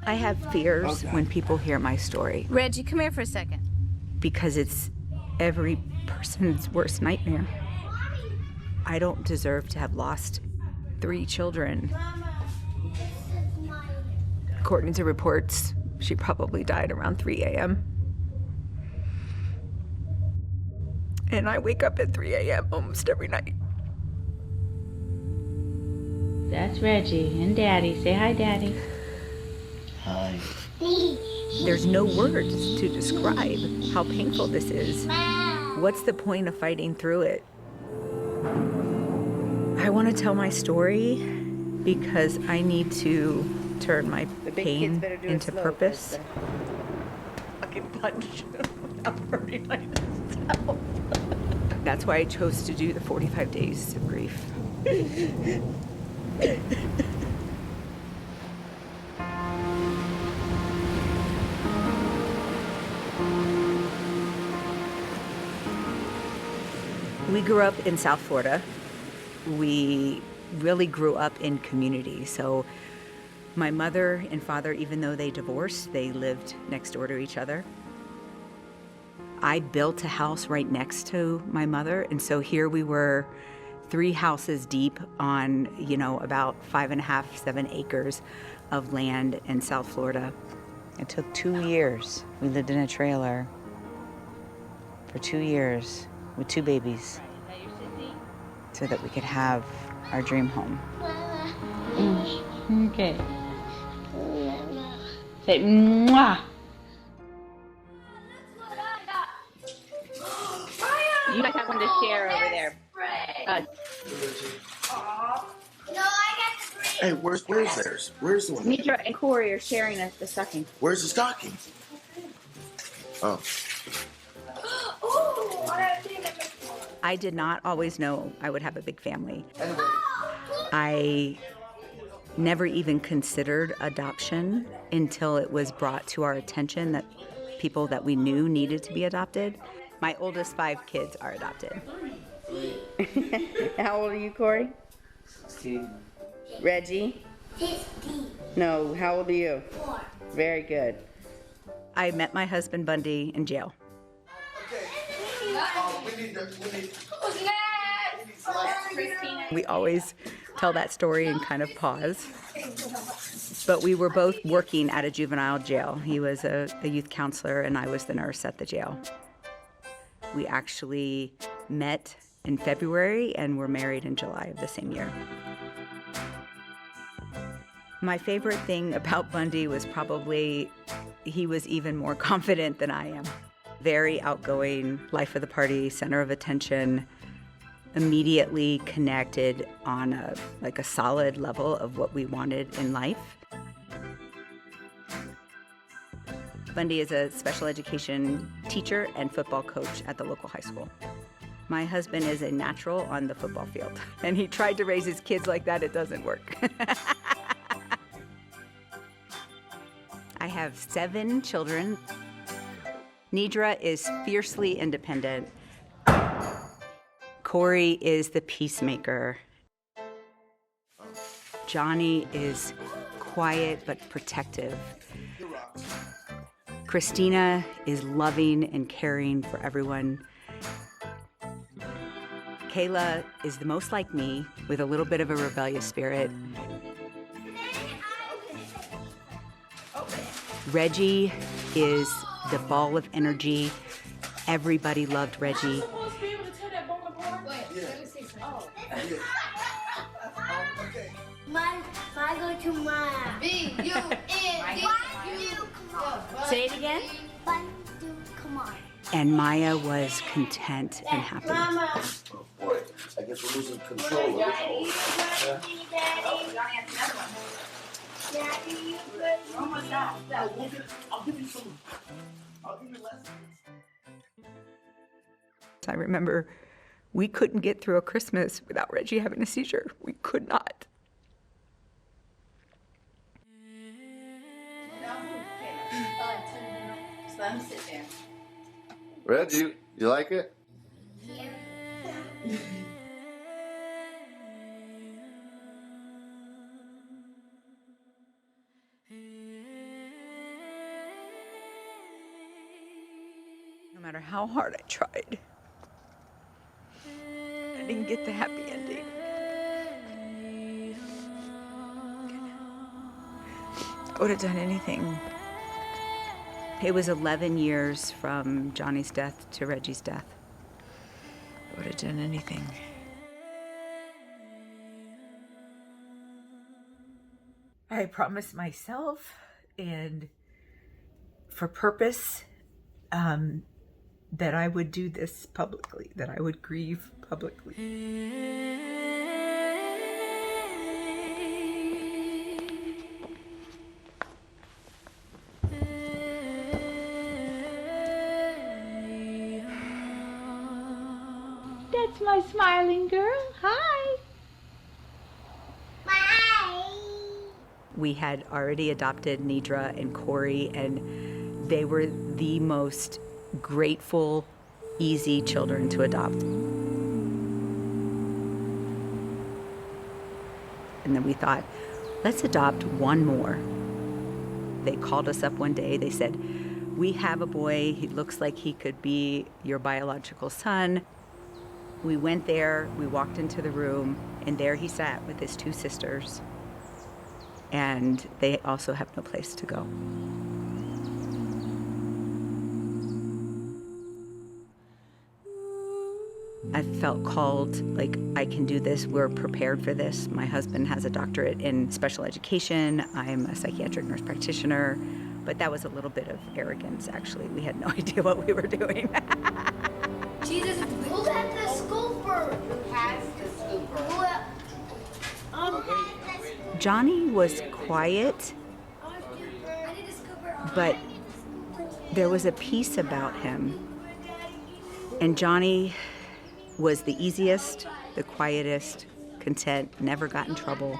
I have fears when people hear my story. Reggie, come here for a second. Because it's every person's worst nightmare. I don't deserve to have lost 3 children. According to reports, she probably died around 3 a.m. And I wake up at 3 a.m. almost every night. That's Reggie and Daddy. Say hi, Daddy. Hi. There's no words to describe how painful this is. What's the point of fighting through it? I want to tell my story because I need to turn my pain into purpose. I can punch without hurting myself. That's why I chose to do the 45 days of grief. We grew up in South Florida. We really grew up in community. So my mother and father, even though they divorced, they lived next door to each other. I built a house right next to my mother, and so here we were 3 houses deep on, about 5.5, 7 acres of land in South Florida. It took 2 years. We lived in a trailer for 2 years with 2 babies so that we could have our dream home. Okay. Say mwah. You guys have one to share over there. Hey, where's theirs? Where's the one? Mitra and Corey are sharing the stocking. Where's the stocking? Oh. I did not always know I would have a big family. I never even considered adoption until it was brought to our attention that people that we knew needed to be adopted. My oldest 5 kids are adopted. How old are you, Corey? 16. Reggie? 15. No, how old are you? 4. Very good. I met my husband Bundy in jail. We always tell that story and kind of pause. But we were both working at a juvenile jail. He was a youth counselor and I was the nurse at the jail. We actually met in February and were married in July of the same year. My favorite thing about Bundy was probably he was even more confident than I am. Very outgoing, life of the party, center of attention, immediately connected on a solid level of what we wanted in life. Bundy is a special education teacher and football coach at the local high school. My husband is a natural on the football field, and he tried to raise his kids like that. It doesn't work. I have 7 children. Nidra is fiercely independent. Corey is the peacemaker. Johnny is quiet but protective. Christina is loving and caring for everyone. Kayla is the most like me, with a little bit of a rebellious spirit. Reggie is the ball of energy. Everybody loved Reggie. I go to Maya. Say it again. Bundukamara. And Maya was content and happy. Oh boy, I guess we're losing control of this whole thing. Daddy, I'll give you some. I'll give you lessons. I remember we couldn't get through a Christmas without Reggie having a seizure. We could not. Just let him sit there. Reggie, you like it? Yeah. matter how hard I tried, I didn't get the happy ending. I would have done anything. It was 11 years from Johnny's death to Reggie's death. I would have done anything. I promised myself and for purpose that I would do this publicly, that I would grieve publicly. That's my smiling girl. Hi. Bye. We had already adopted Nidra and Corey, and they were the most grateful, easy children to adopt. And then we thought, let's adopt one more. They called us up one day. They said, we have a boy. He looks like he could be your biological son. We went there, we walked into the room, and there he sat with his two sisters. And they also have no place to go. I felt called, like, I can do this, we're prepared for this. My husband has a doctorate in special education. I'm a psychiatric nurse practitioner, but that was a little bit of arrogance, actually. We had no idea what we were doing. Jesus, who got the scooper? Who has the scooper? Johnny was quiet, I need a scooper. but there was a peace about him. And Johnny was the easiest, the quietest, content, never got in trouble.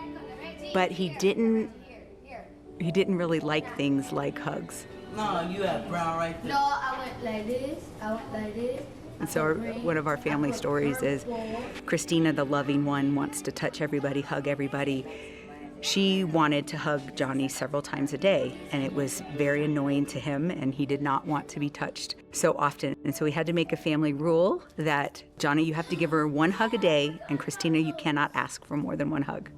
But he didn't really like things like hugs. No, you have brown right there. No, I went like this. I went like this. And so one of our family stories is Christina, the loving one, wants to touch everybody, hug everybody. She wanted to hug Johnny several times a day, and it was very annoying to him, and he did not want to be touched so often. And so we had to make a family rule that, Johnny, you have to give her one hug a day, and Christina, you cannot ask for more than one hug.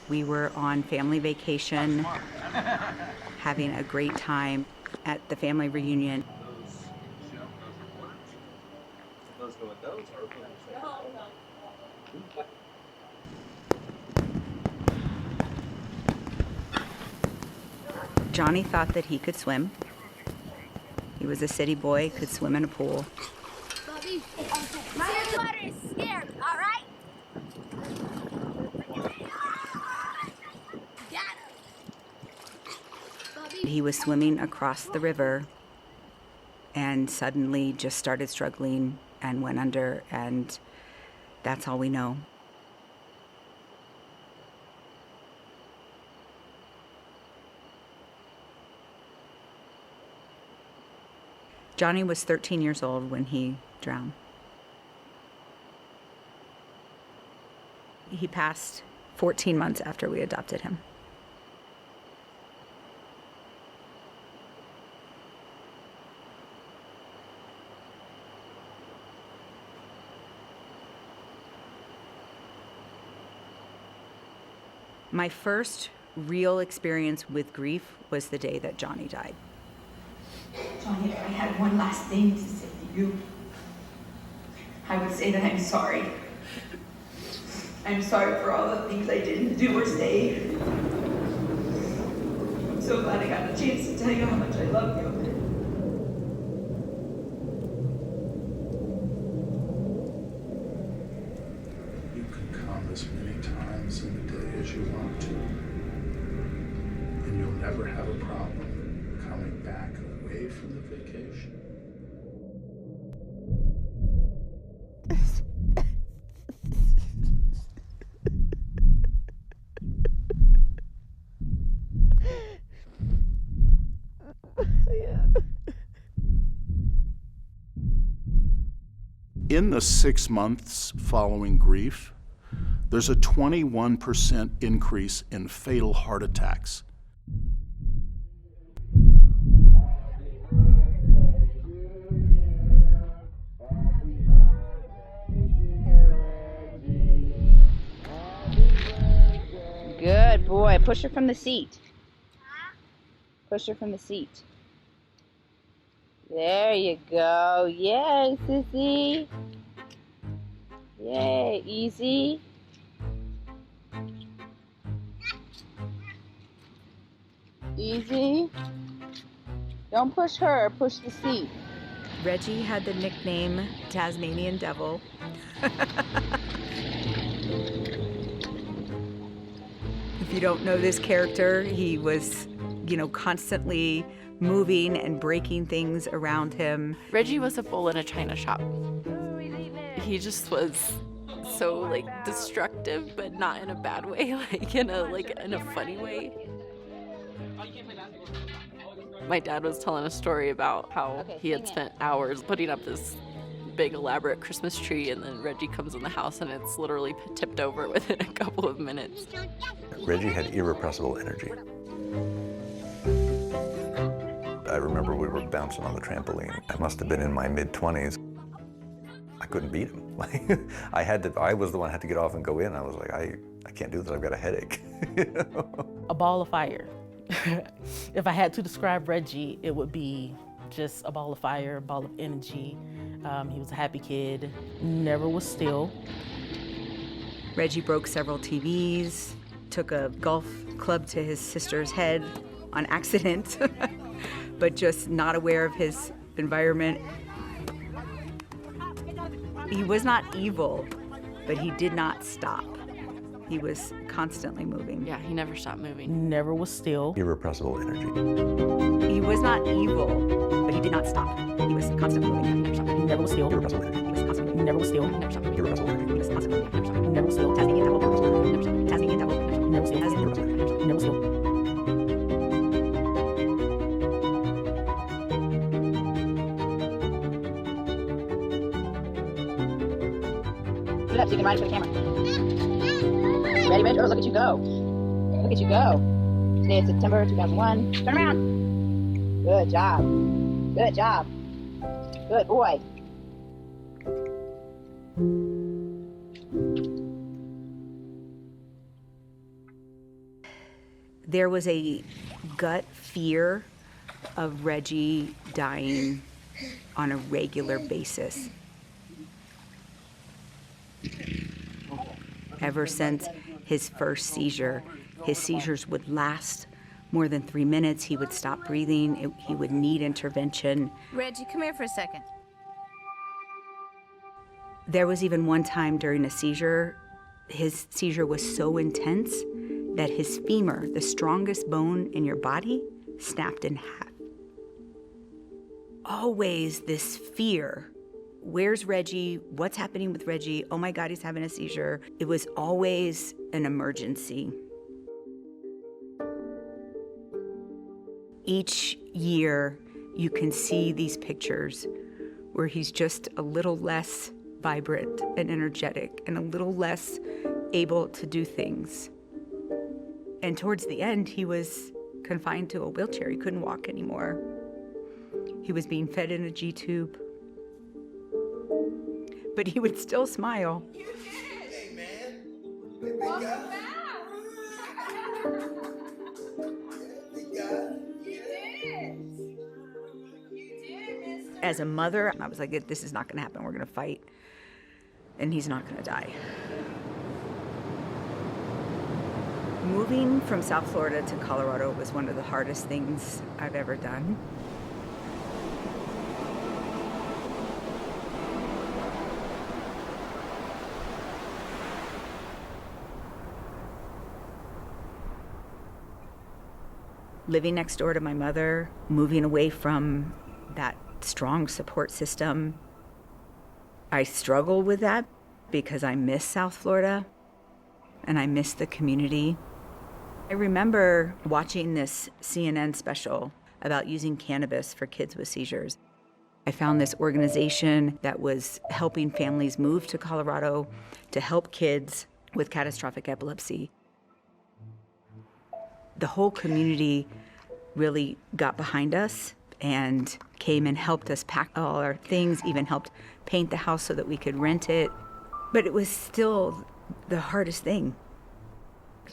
We were on family vacation, having a great time at the family reunion. Johnny thought that he could swim. He was a city boy, could swim in a pool. Bobby, my water is scared, all right? He was swimming across the river and suddenly just started struggling and went under, and that's all we know. Johnny was 13 years old when he drowned. He passed 14 months after we adopted him. My first real experience with grief was the day that Johnny died. Johnny, if I had one last thing to say to you, I would say that I'm sorry. I'm sorry for all the things I didn't do or say. I'm so glad I got the chance to tell you how much I love you. You can come as many times in the day as you want to, and you'll never have a problem coming back away from the vacation. in the 6 months following grief, there's a 21% increase in fatal heart attacks. Good boy. Push her from the seat. Push her from the seat. There you go. Yay, sissy. Yay, easy. Easy. Don't push her, push the seat. Reggie had the nickname Tasmanian Devil. If you don't know this character, he was, constantly moving and breaking things around him. Reggie was a bull in a china shop. He just was so destructive, but not in a bad way, in a funny way. My dad was telling a story about how he had spent hours putting up this big elaborate Christmas tree, and then Reggie comes in the house and it's literally tipped over within a couple of minutes. Reggie had irrepressible energy. I remember we were bouncing on the trampoline. I must have been in my mid-20s. I couldn't beat him. I was the one who had to get off and go in. I was like, I can't do this, I've got a headache. A ball of fire. If I had to describe Reggie, it would be just a ball of fire, a ball of energy. He was a happy kid, never was still. Reggie broke several TVs, took a golf club to his sister's head on accident, but just not aware of his environment. He was not evil, but he did not stop. He was constantly moving. Yeah, he never stopped moving. Never was still. Irrepressible energy. He was not evil, but he did not stop. He was constantly moving. He never stopped. Never was still. Irrepressible energy. He was constantly Never was still. Never stopped. Irrepressible energy. He was constantly moving. Never stopped. Never was still. Tasmanian Devil. Never stopped. Tasmanian Devil. Never was still. Tasmanian Devil. Never was still. Put it up so you can ride it for the camera. Ready, Reg? Oh, look at you go. Look at you go. Today is September 2001. Turn around. Good job. Good job. Good boy. There was a gut fear of Reggie dying on a regular basis. Ever since his first seizure, his seizures would last more than 3 minutes. He would stop breathing. He would need intervention. Reggie, come here for a second. There was even one time during a seizure, his seizure was so intense that his femur, the strongest bone in your body, snapped in half. Always this fear. Where's Reggie? What's happening with Reggie? Oh my God, he's having a seizure. It was always an emergency. Each year, you can see these pictures where he's just a little less vibrant and energetic and a little less able to do things. And towards the end, he was confined to a wheelchair. He couldn't walk anymore. He was being fed in a G-tube. But he would still smile. You did it! Hey, man. Big guy. Big guy. You did. You did, mister. As a mother, I was like, this is not gonna happen. We're gonna fight. And he's not gonna die. Moving from South Florida to Colorado was one of the hardest things I've ever done. Living next door to my mother, moving away from that strong support system. I struggle with that because I miss South Florida and I miss the community. I remember watching this CNN special about using cannabis for kids with seizures. I found this organization that was helping families move to Colorado to help kids with catastrophic epilepsy. The whole community really got behind us and came and helped us pack all our things, even helped paint the house so that we could rent it. But it was still the hardest thing.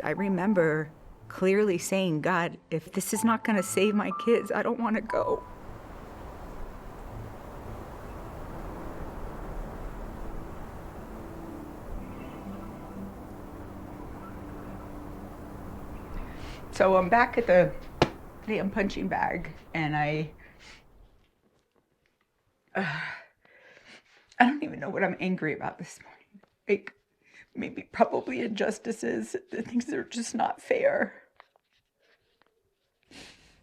I remember clearly saying, God, if this is not going to save my kids, I don't want to go. So I'm back at the damn punching bag, and I don't even know what I'm angry about this morning. Like, maybe probably injustices, the things that are just not fair.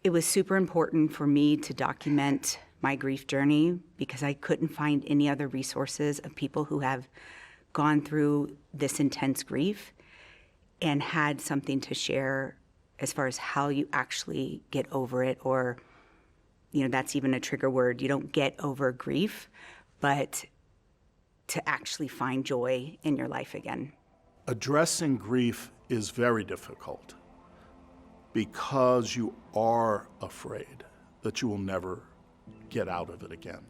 It was super important for me to document my grief journey because I couldn't find any other resources of people who have gone through this intense grief and had something to share as far as how you actually get over it, or, you know, that's even a trigger word. You don't get over grief, but to actually find joy in your life again. Addressing grief is very difficult because you are afraid that you will never get out of it again.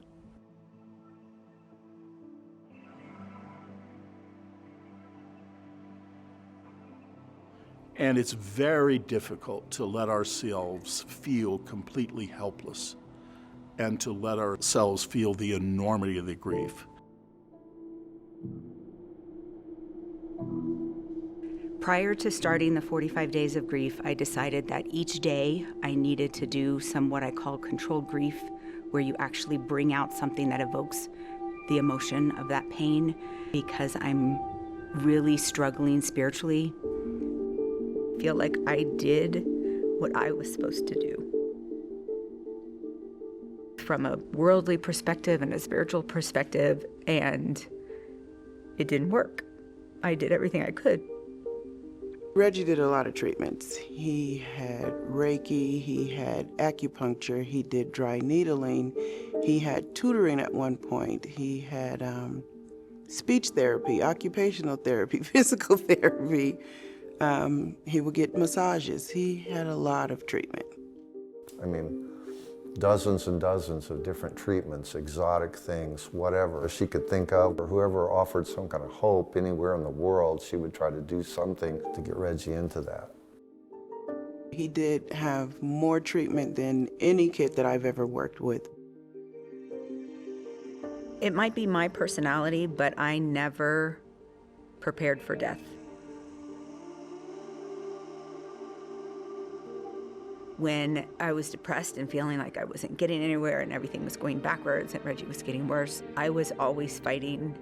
And it's very difficult to let ourselves feel completely helpless and to let ourselves feel the enormity of the grief. Prior to starting the 45 days of grief, I decided that each day I needed to do some what I call controlled grief, where you actually bring out something that evokes the emotion of that pain, because I'm really struggling spiritually. I feel like I did what I was supposed to do. From a worldly perspective and a spiritual perspective, and it didn't work. I did everything I could. Reggie did a lot of treatments. He had Reiki, he had acupuncture, he did dry needling, he had tutoring at one point, he had speech therapy, occupational therapy, physical therapy. He would get massages. He had a lot of treatment. I mean, dozens and dozens of different treatments, exotic things, whatever she could think of, or whoever offered some kind of hope anywhere in the world, she would try to do something to get Reggie into that. He did have more treatment than any kid that I've ever worked with. It might be my personality, but I never prepared for death. When I was depressed and feeling like I wasn't getting anywhere and everything was going backwards and Reggie was getting worse, I was always fighting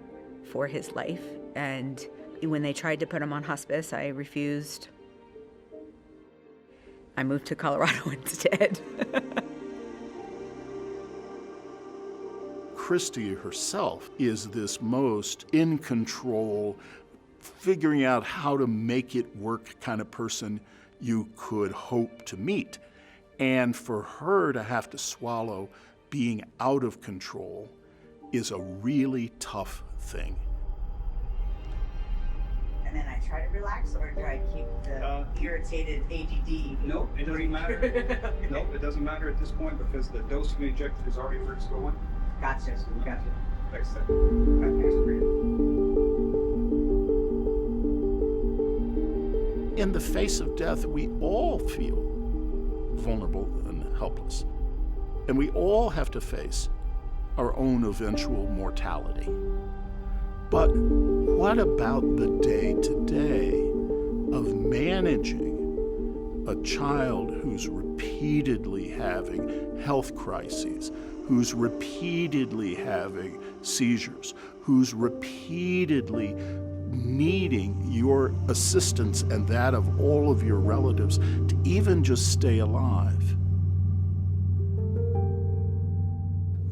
for his life. And when they tried to put him on hospice, I refused. I moved to Colorado instead. Cristi herself is this most in control, figuring out how to make it work kind of person you could hope to meet. And for her to have to swallow being out of control is a really tough thing. And then I try to relax, or do I keep the irritated ADD? No, it doesn't matter. No, it doesn't matter at this point because the dose we injected is already where it's going. Gotcha. Gotcha. Like I said, thanks for In the face of death, we all feel vulnerable and helpless. And we all have to face our own eventual mortality. But what about the day-to-day of managing a child who's repeatedly having health crises, who's repeatedly having seizures, who's repeatedly needing your assistance and that of all of your relatives to even just stay alive?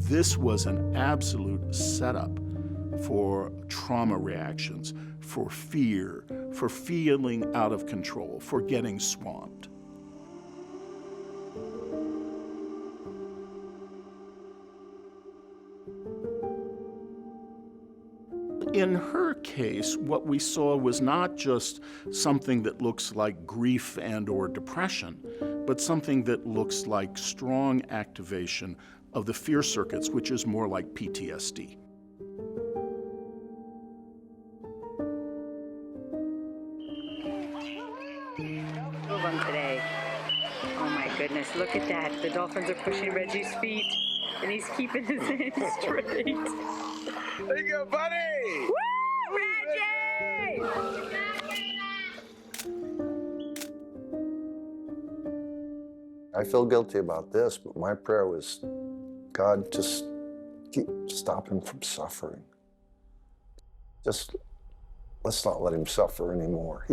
This was an absolute setup for trauma reactions, for fear, for feeling out of control, for getting swamped. in her case, what we saw was not just something that looks like grief and or depression, but something that looks like strong activation of the fear circuits, which is more like PTSD. Move on today. Oh my goodness, look at that. The dolphins are pushing Reggie's feet, and he's keeping his hands straight. There you go, buddy! Woo, Reggie! I feel guilty about this, but my prayer was, God, just stop him from suffering. Just let's not let him suffer anymore.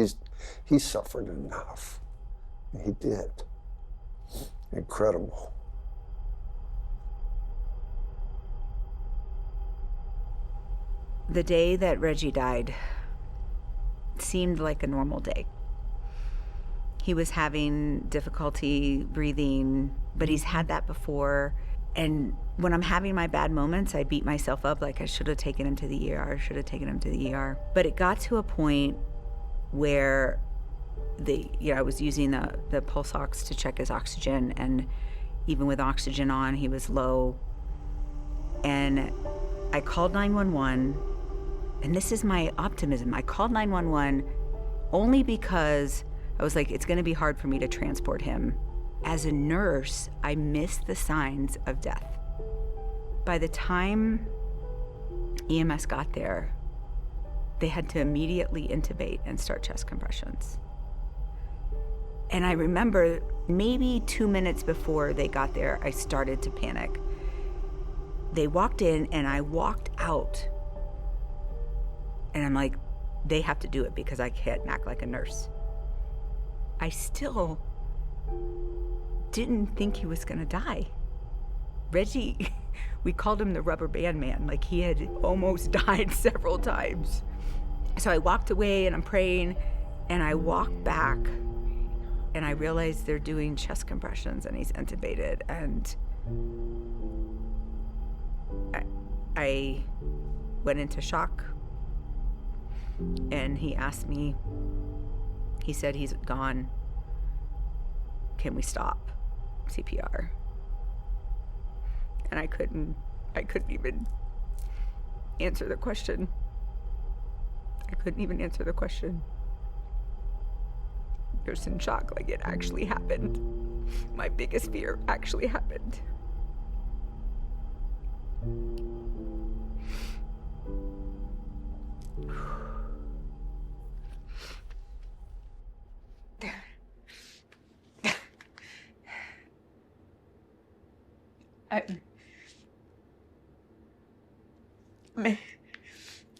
He suffered enough. And he did. Incredible. The day that Reggie died seemed like a normal day. He was having difficulty breathing, but he's had that before. And when I'm having my bad moments, I beat myself up like I should have taken him to the ER, But it got to a point where I was using the pulse ox to check his oxygen, and even with oxygen on, he was low. And I called 911, and this is my optimism. I called 911 only because I was like, it's gonna be hard for me to transport him. As a nurse, I missed the signs of death. By the time EMS got there, they had to immediately intubate and start chest compressions. And I remember maybe 2 minutes before they got there, I started to panic. They walked in and I walked out. And I'm like, they have to do it because I can't act like a nurse. I still didn't think he was gonna die. Reggie, we called him the rubber band man, like he had almost died several times. So I walked away and I'm praying, and I walked back and I realized they're doing chest compressions and he's intubated, and I went into shock. And he asked me, he said, he's gone. Can we stop CPR? And I couldn't even answer the question. Just in shock, like it actually happened. My biggest fear actually happened.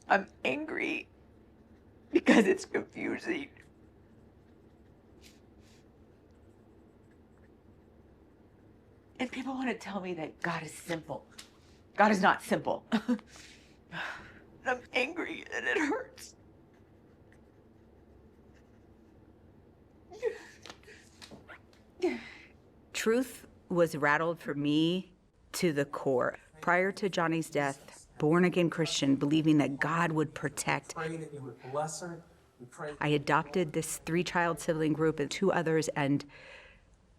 I'm angry because it's confusing. And people want to tell me that God is simple. God is not simple. I'm angry and it hurts. Truth was rattled for me to the core. Prior to Johnny's death, born-again Christian, believing that God would protect. I adopted this 3-child sibling group and 2 others, and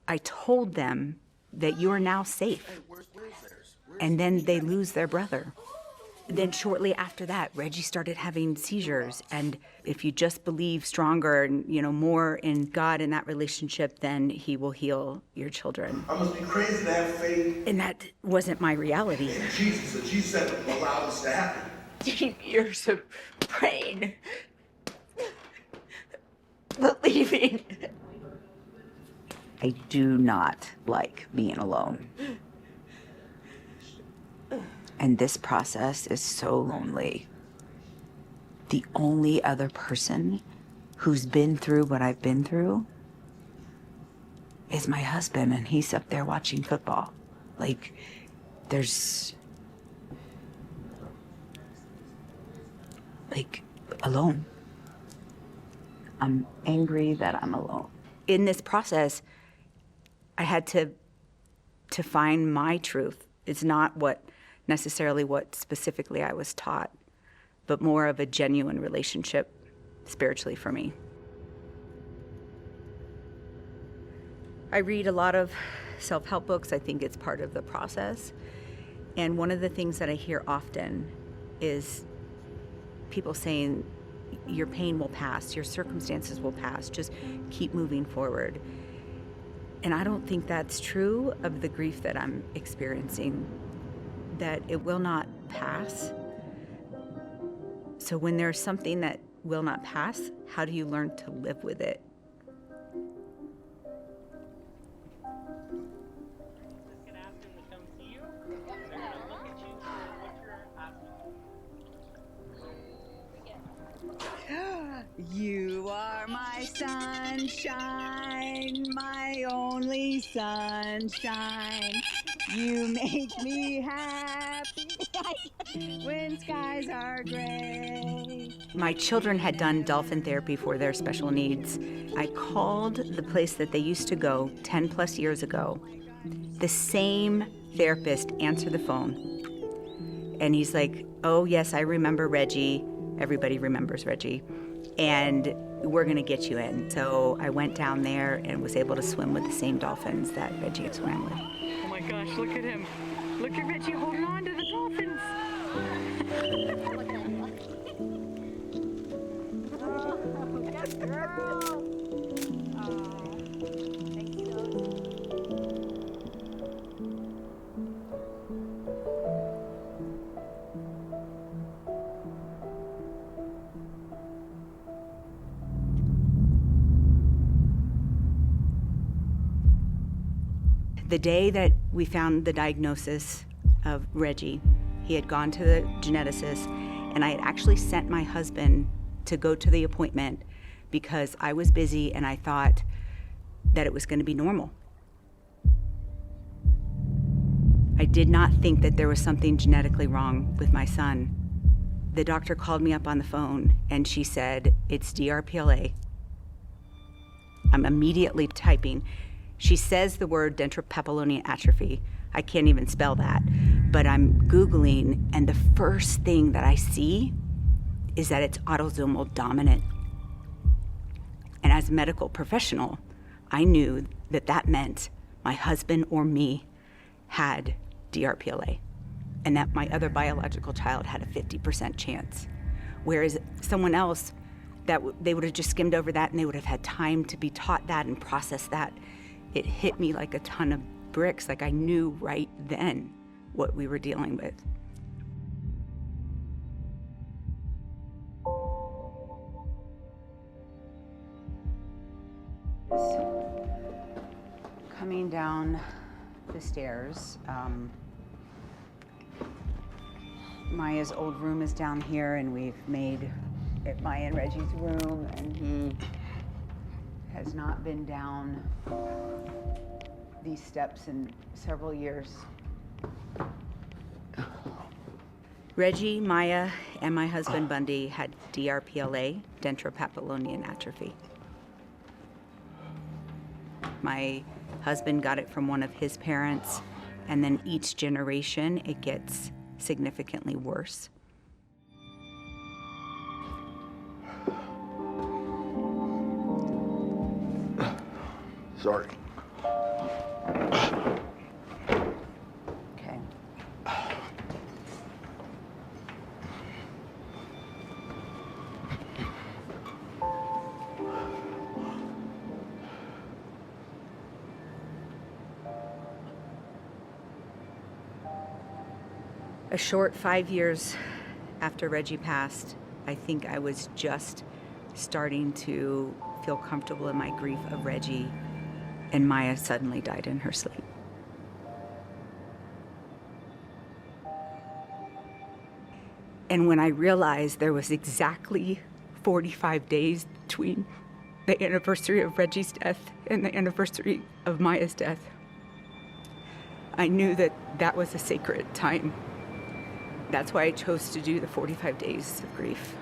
I told them that you are now safe. And then they lose their brother. Then shortly after that, Reggie started having seizures. And if you just believe stronger and, more in God in that relationship, then he will heal your children. I must be crazy to have faith. And that wasn't my reality. In Jesus, and Jesus said allow this to happen. 15 years of praying, believing. I do not like being alone. And this process is so lonely. The only other person who's been through what I've been through is my husband, and he's up there watching football. Like, alone. I'm angry that I'm alone. In this process, I had to find my truth. It's not necessarily what specifically I was taught, but more of a genuine relationship spiritually for me. I read a lot of self-help books. I think it's part of the process. And one of the things that I hear often is people saying, your pain will pass, your circumstances will pass, just keep moving forward. And I don't think that's true of the grief that I'm experiencing, that it will not pass. So when there's something that will not pass, how do you learn to live with it? You are my sunshine, my only sunshine. You make me happy when skies are gray. My children had done dolphin therapy for their special needs. I called the place that they used to go 10 plus years ago. The same therapist answered the phone. And he's like, oh yes, I remember Reggie. Everybody remembers Reggie. And we're gonna get you in. So I went down there and was able to swim with the same dolphins that Reggie had swam with. Oh my gosh, look at him. Look at Reggie holding on to the dolphins. Good girl. The day that we found the diagnosis of Reggie, he had gone to the geneticist, and I had actually sent my husband to go to the appointment because I was busy and I thought that it was going to be normal. I did not think that there was something genetically wrong with my son. The doctor called me up on the phone and she said, it's DRPLA. I'm immediately typing. She says the word dentropapillonian atrophy. I can't even spell that, but I'm Googling, and the first thing that I see is that it's autosomal dominant. And as a medical professional, I knew that that meant my husband or me had DRPLA, and that my other biological child had a 50% chance. Whereas someone else, they would have just skimmed over that and they would have had time to be taught that and process that. It hit me like a ton of bricks, like I knew right then what we were dealing with. Coming down the stairs, Maya's old room is down here, and we've made it Maya and Reggie's room, and he has not been down these steps in several years. Reggie, Maya, and my husband Bundy had DRPLA, dentropapillonian atrophy. My husband got it from one of his parents, and then each generation it gets significantly worse. Sorry. Okay. A short 5 years after Reggie passed, I think I was just starting to feel comfortable in my grief of Reggie, and Maya suddenly died in her sleep. And when I realized there was exactly 45 days between the anniversary of Reggie's death and the anniversary of Maya's death, I knew that that was a sacred time. That's why I chose to do the 45 days of grief.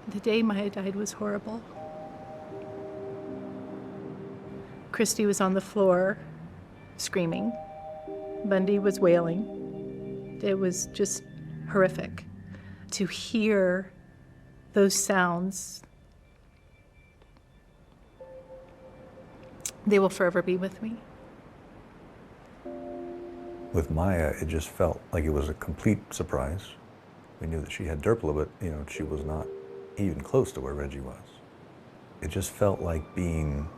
The day Maya died was horrible. Cristi was on the floor, screaming. Bundy was wailing. It was just horrific. To hear those sounds, they will forever be with me. With Maya, it just felt like it was a complete surprise. We knew that she had Derpla, but she was not even close to where Reggie was. It just felt like being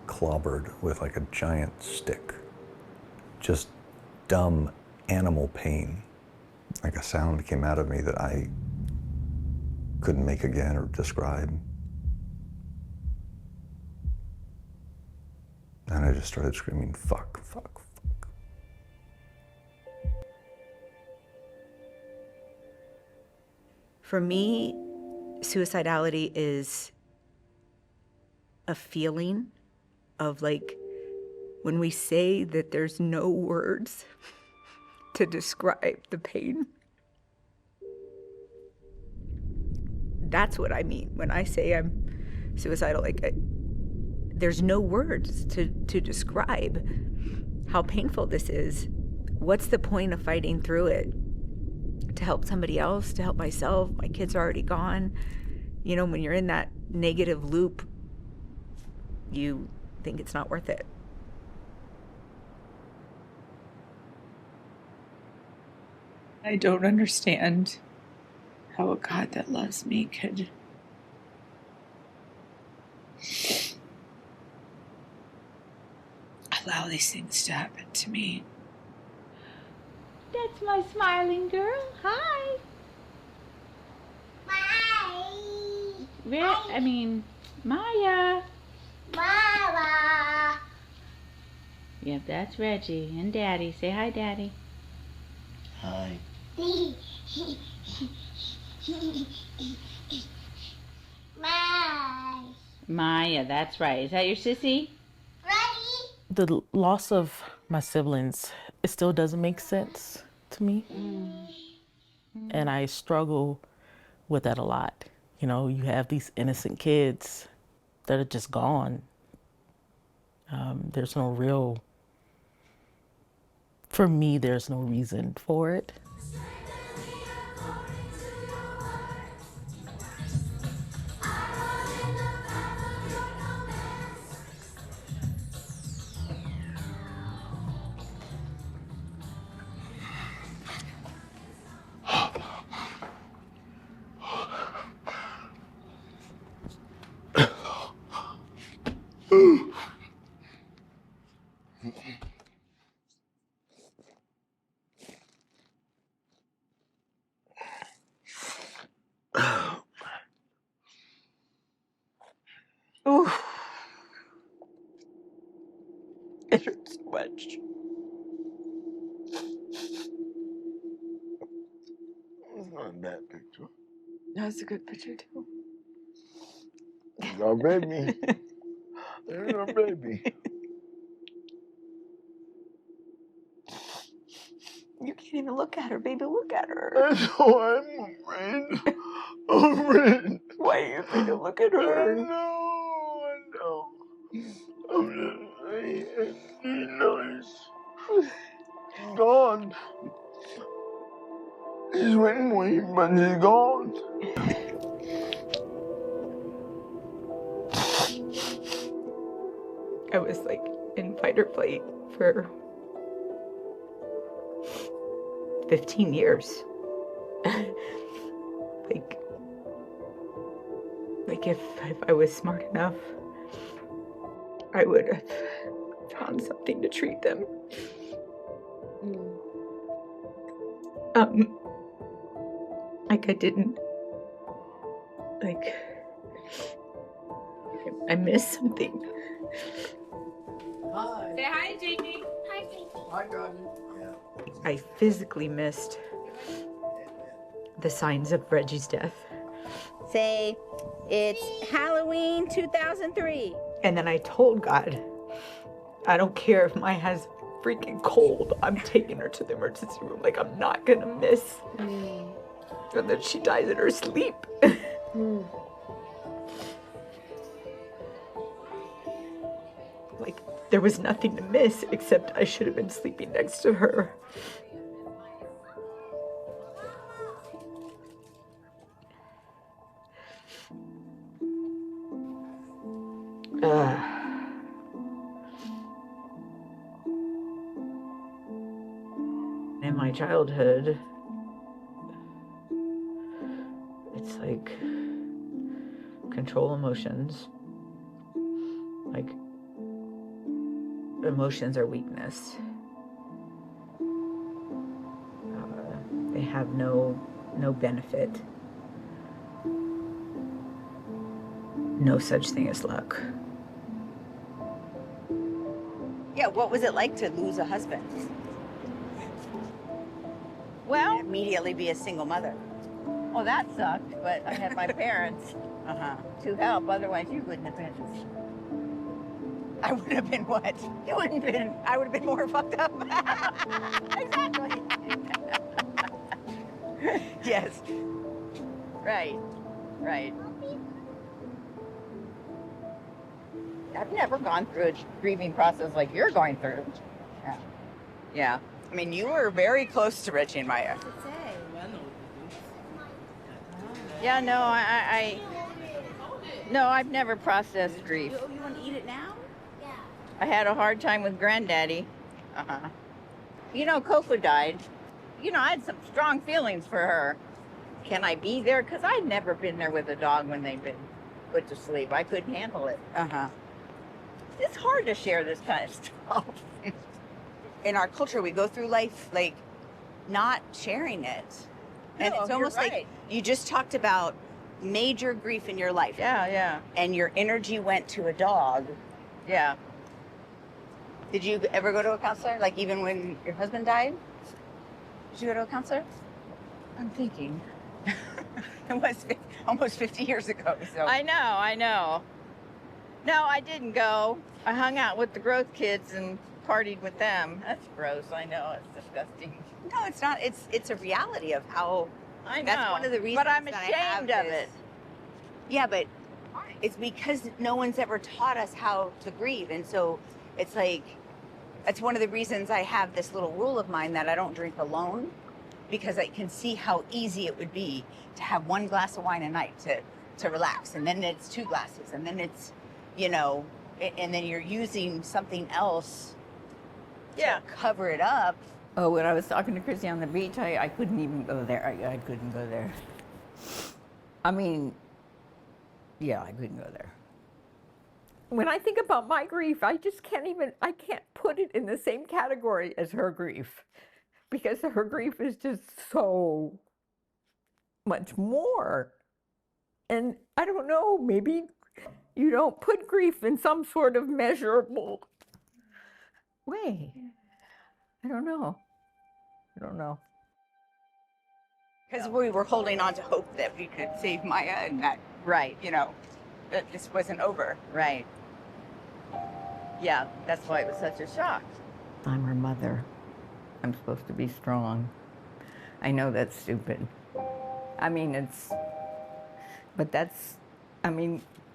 clobbered with like a giant stick. Just dumb animal pain. Like a sound came out of me that I couldn't make again or describe. And I just started screaming, fuck, fuck, fuck. For me, suicidality is a feeling of like when we say that there's no words to describe the pain. That's what I mean when I say I'm suicidal. Like, there's no words to describe how painful this is. What's the point of fighting through it? To help somebody else, to help myself. My kids are already gone. When you're in that negative loop, you think it's not worth it. I don't understand how a God that loves me could allow these things to happen to me. That's my smiling girl. Hi. Maya. Mama. Yep, that's Reggie and Daddy. Say hi, Daddy. Hi. Maya, that's right. Is that your sissy? The loss of my siblings, it still doesn't make sense to me. And I struggle with that a lot. You have these innocent kids that are just gone. There's no reason for it. Ooh. It hurts so much. It's not a bad picture. No, it's a good picture too. It's our baby. There's our baby. You can't even look at her, baby. Look at her. That's why I'm afraid. I'm afraid. Why are you afraid to look at her? I know. I'm just, he's gone. He's waiting for you, but he's gone. I was like in fight or flight for 15 years. like if I was smart enough, I would have found something to treat them. I didn't. I missed something. Hi. Say hi, JJ. Hi, JJ. I got it. I physically missed the signs of Reggie's death. Say, it's Halloween 2003. And then I told God, I don't care if Maya has freaking cold. I'm taking her to the emergency room. I'm not gonna miss. And then she dies in her sleep. There was nothing to miss except I should have been sleeping next to her. In my childhood, it's like control emotions. Like, emotions are weakness. They have no benefit. No such thing as luck. Yeah, what was it like to lose a husband? Well, And immediately be a single mother. well, that sucked, but I had my parents to help. Otherwise, you wouldn't have been. I would have been what? You wouldn't have been. I would have been more fucked up. Exactly. Yes. Right. Right. I've never gone through a grieving process like you're going through. Yeah. Yeah. I mean, you were very close to Reggie and Maya. Yeah, no, no, I've never processed grief. You want to eat it now? I had a hard time with Granddaddy. You know, Coco died. You know, I had some strong feelings for her. Can I be there? Because I'd never been there with a dog when they'd been put to sleep. I couldn't handle it. It's hard to share this kind of stuff. In our culture, we go through life like not sharing it. And No, it's you're almost right. like you just talked about major grief in your life. Yeah, yeah. And your energy went to a dog. Yeah. Did you ever go to a counselor? Like even when your husband died? Did you go to a counselor? I'm thinking. It was almost 50 years ago. So I know. No, I didn't go. I hung out with the growth kids and partied with them. That's gross. I know. It's disgusting. No, it's not. It's a reality of how. I know. That's one of the reasons. But I'm that I have ashamed of this- it. Yeah, but it's because no one's ever taught us how to grieve, and so it's like that's one of the reasons I have this little rule of mine that I don't drink alone, because I can see how easy it would be to have one glass of wine a night to relax, and then it's 2 glasses, and then it's, you know, and then you're using something else to cover it up. Oh, when I was talking to Cristi on the beach, I couldn't even go there. I couldn't go there. I mean, yeah, I couldn't go there. When I think about my grief, I can't put it in the same category as her grief, because her grief is just so much more. And I don't know, maybe you don't put grief in some sort of measurable way. I don't know. Because we were holding on to hope that we could save Maya and that, you know, that this wasn't over. Right. Yeah, that's why it was such a shock. I'm her mother. I'm supposed to be strong. I know that's stupid. I mean,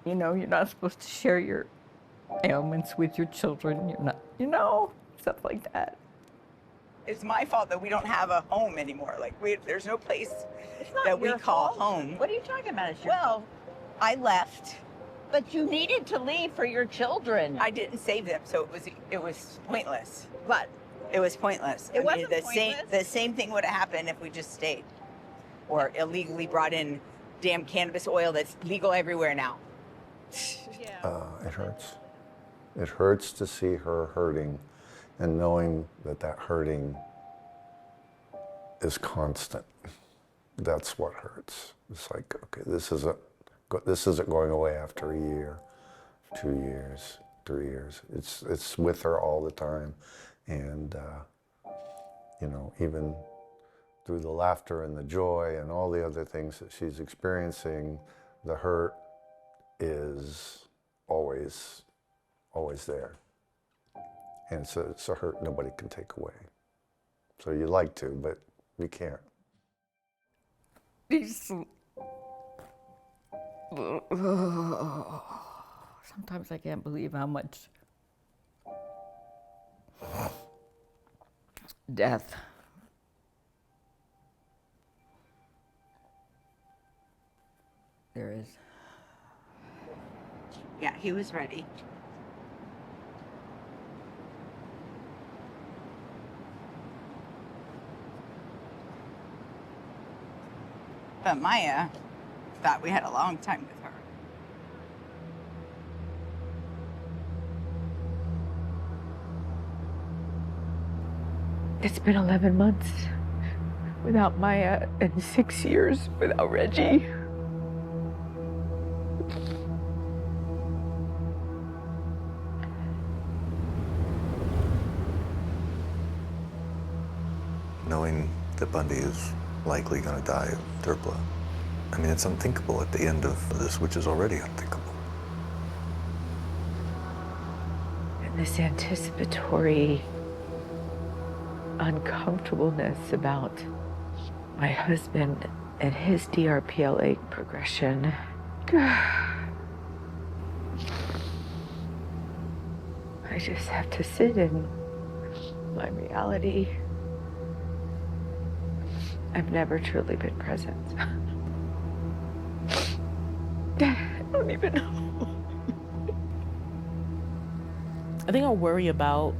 you know, you're not supposed to share your ailments with your children. You're not, you know, stuff like that. It's my fault that we don't have a home anymore. Like, there's no place that we your call fault. home. What are you talking about? It's your Well, I left. But you needed to leave for your children. I didn't save them, so it was pointless. But it was pointless. It wasn't the pointless? The same thing would have happened if we just stayed, or illegally brought in damn cannabis oil that's legal everywhere now. It hurts. It hurts to see her hurting, and knowing that hurting is constant. That's what hurts. It's like, okay, this isn't going away after a year, 2 years, 3 years. It's with her all the time, and you know, even through the laughter and the joy and all the other things that she's experiencing, the hurt is always there. And it's a hurt nobody can take away. So you like to, but you can't. Sometimes I can't believe how much Death. There is. Yeah, he was ready. But Maya thought we had a long time with her. It's been 11 months without Maya and 6 years without Reggie. Knowing that Bundy is likely going to die of Derpla, I mean, it's unthinkable at the end of this, which is already unthinkable. And this anticipatory uncomfortableness about my husband and his DRPLA progression. I just have to sit in my reality. I've never truly been present. I don't even know. I think I worry about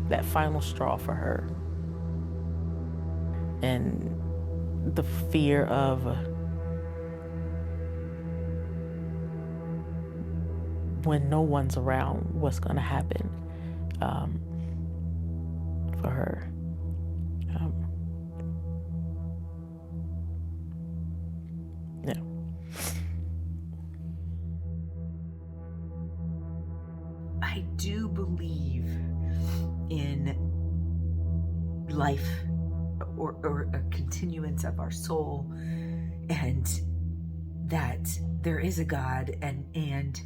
that final straw for her. And the fear of when no one's around, what's gonna happen for her. Yeah. I do believe in life or a continuance of our soul, and that there is a God, and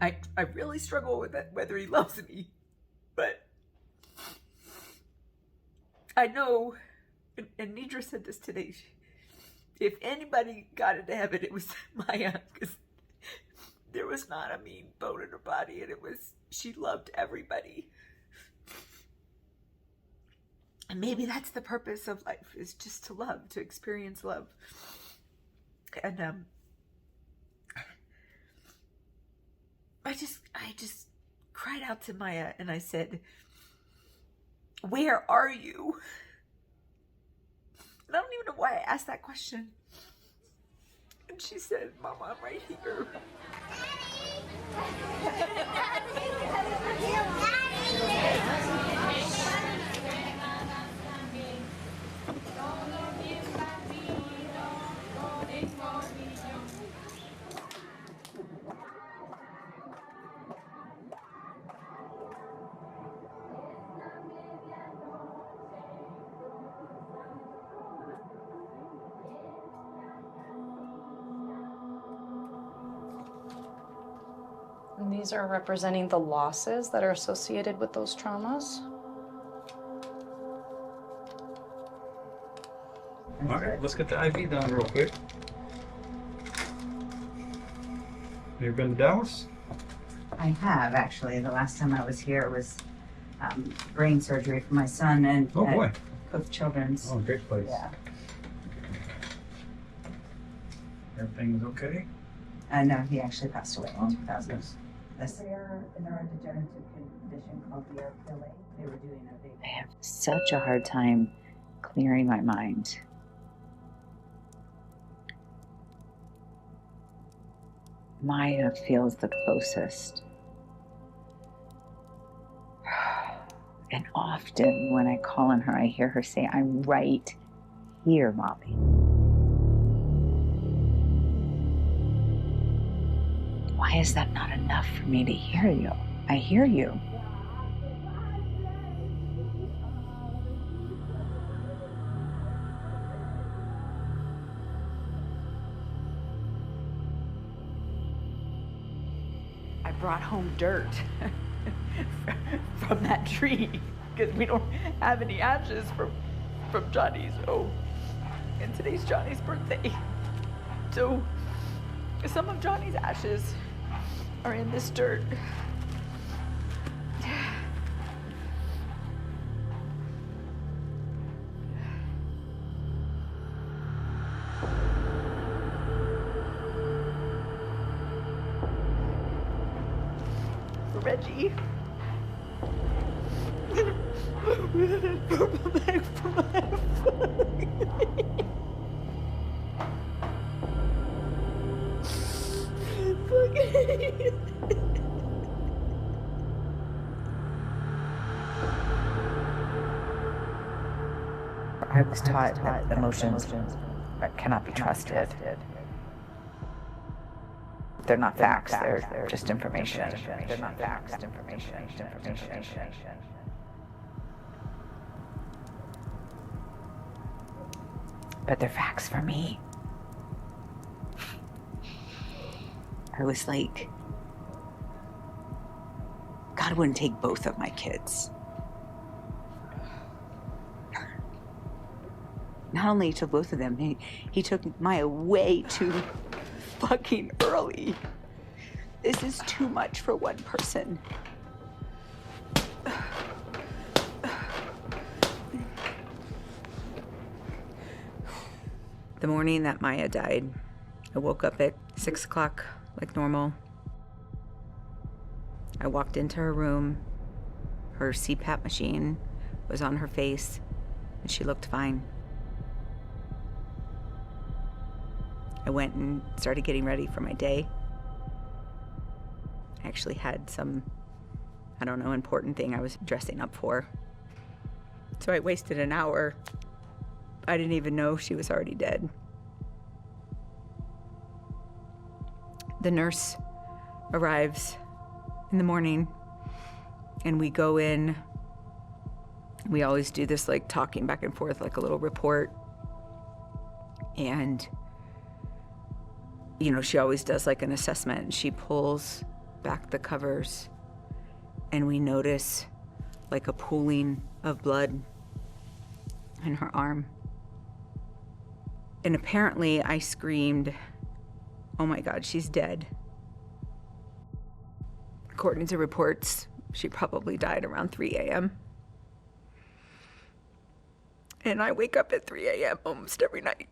I really struggle with it, whether he loves me, but I know, and Nidra said this today, if anybody got into heaven, it was Maya, because there was not a mean bone in her body, and she loved everybody. And maybe that's the purpose of life, is just to love, to experience love. And I just cried out to Maya and I said, "Where are you?" And I don't even know why I asked that question. And she said, "Mama, I'm right here." And these are representing the losses that are associated with those traumas. All right, let's get the IV done real quick. You ever been to Dallas? I have, actually. The last time I was here was brain surgery for my son and Oh, boy. Cook Children's. Oh, great place. Yeah. Everything was okay? No, he actually passed away in 2000. This rare neurodegenerative condition called DRPLA. They were doing a big... I have such a hard time clearing my mind. Maya feels the closest. And often when I call on her, I hear her say, "I'm right here, Mommy." Why is that not enough for me to hear you? I hear you. I brought home dirt from that tree because we don't have any ashes from Johnny's. Oh, and today's Johnny's birthday. So some of Johnny's ashes are in this dirt. Reggie. I was taught that emotions cannot be trusted. They're not facts, they're just information. They're not facts, information. But they're facts for me. I was like, God wouldn't take both of my kids. Not only he took both of them, he took Maya way too fucking early. This is too much for one person. The morning that Maya died, I woke up at 6 o'clock like normal. I walked into her room. Her CPAP machine was on her face, and she looked fine. I went and started getting ready for my day. I actually had some, I don't know, important thing I was dressing up for. So I wasted an hour. I didn't even know she was already dead. The nurse arrives in the morning, and we go in. We always do this like talking back and forth, like a little report. And you know, she always does like an assessment, and she pulls back the covers, and we notice like a pooling of blood in her arm. And apparently I screamed, "Oh my God, she's dead." According to reports, she probably died around 3 a.m. And I wake up at 3 a.m. almost every night.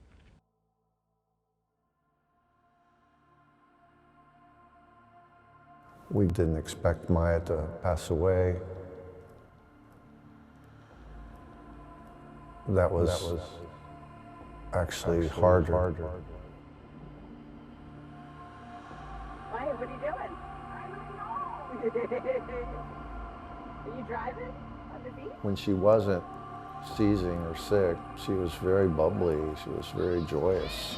We didn't expect Maya to pass away. That was actually harder. Maya, what are you doing? I don't know. Are you driving on the beach? When she wasn't seizing or sick, she was very bubbly, she was very joyous.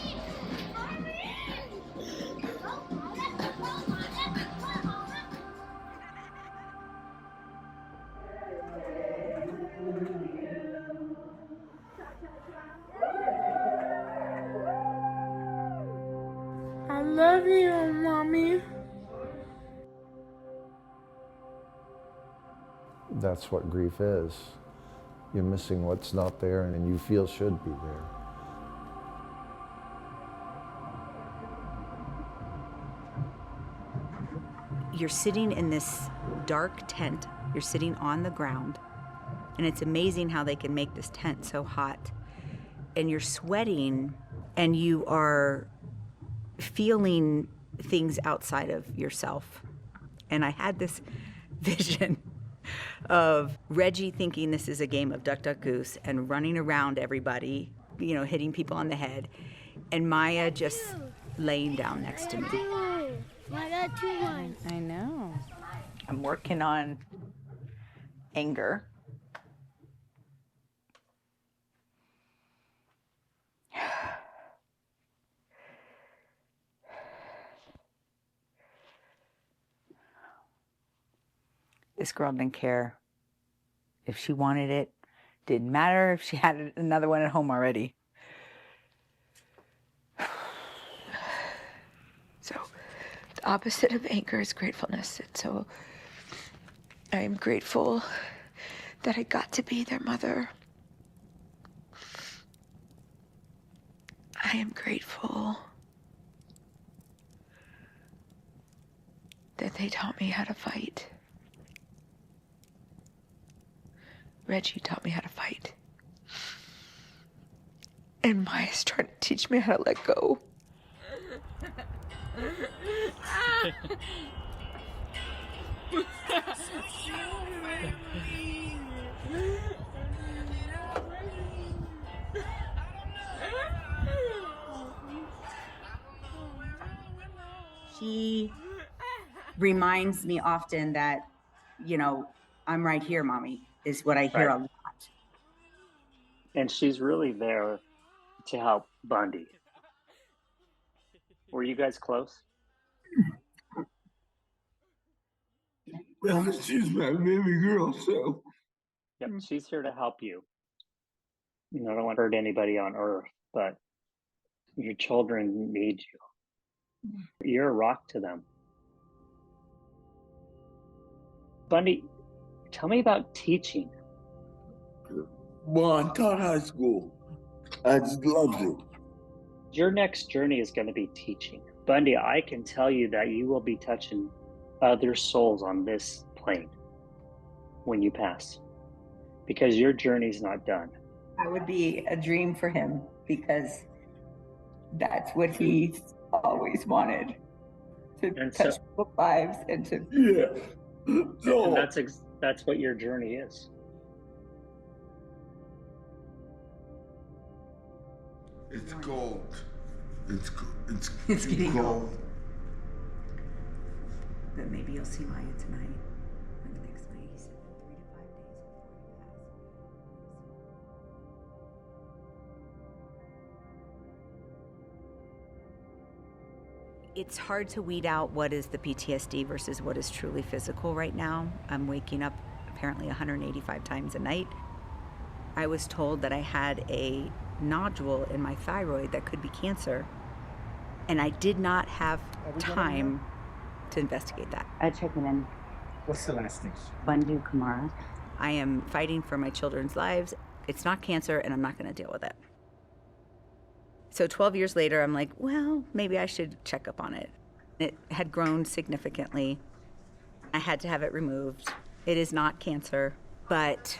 I love you, Mommy. That's what grief is. You're missing what's not there and you feel should be there. You're sitting in this dark tent, you're sitting on the ground, and it's amazing how they can make this tent so hot. And you're sweating, and you are feeling things outside of yourself. And I had this vision of Reggie thinking this is a game of duck, duck, goose and running around everybody, you know, hitting people on the head, and Maya just laying down next to me. I got 2 lines. I know. I'm working on anger. This girl didn't care if she wanted it. Didn't matter if she had another one at home already. So the opposite of anger is gratefulness. And so I am grateful that I got to be their mother. I am grateful that they taught me how to fight. Reggie taught me how to fight. And Maya's trying to teach me how to let go. She reminds me often that, I'm right here, Mommy, is what I hear Right. a lot. And she's really there to help Bundy. Were you guys close? Well, she's my baby girl, so. Yep, she's here to help you. I don't want to hurt anybody on earth, but your children need you. You're a rock to them. Bundy, tell me about teaching. Well, I taught high school. I just loved it. Your next journey is going to be teaching. Bundy, I can tell you that you will be touching other souls on this plane when you pass, because your journey's not done. That would be a dream for him, because that's what he's always wanted, to touch people's lives and to... Yeah. And that's what your journey is. It's cold. It's getting cold. But maybe you'll see Maya tonight or the next night. He said 3 to 5 days before he passes. It's hard to weed out what is the PTSD versus what is truly physical right now. I'm waking up apparently 185 times a night. I was told that I had a nodule in my thyroid that could be cancer, and I did not have time to investigate that. I check it in. What's the last name? Bundukamara. I am fighting for my children's lives. It's not cancer, and I'm not going to deal with it. So 12 years later, I'm like, well, maybe I should check up on it. It had grown significantly. I had to have it removed. It is not cancer, but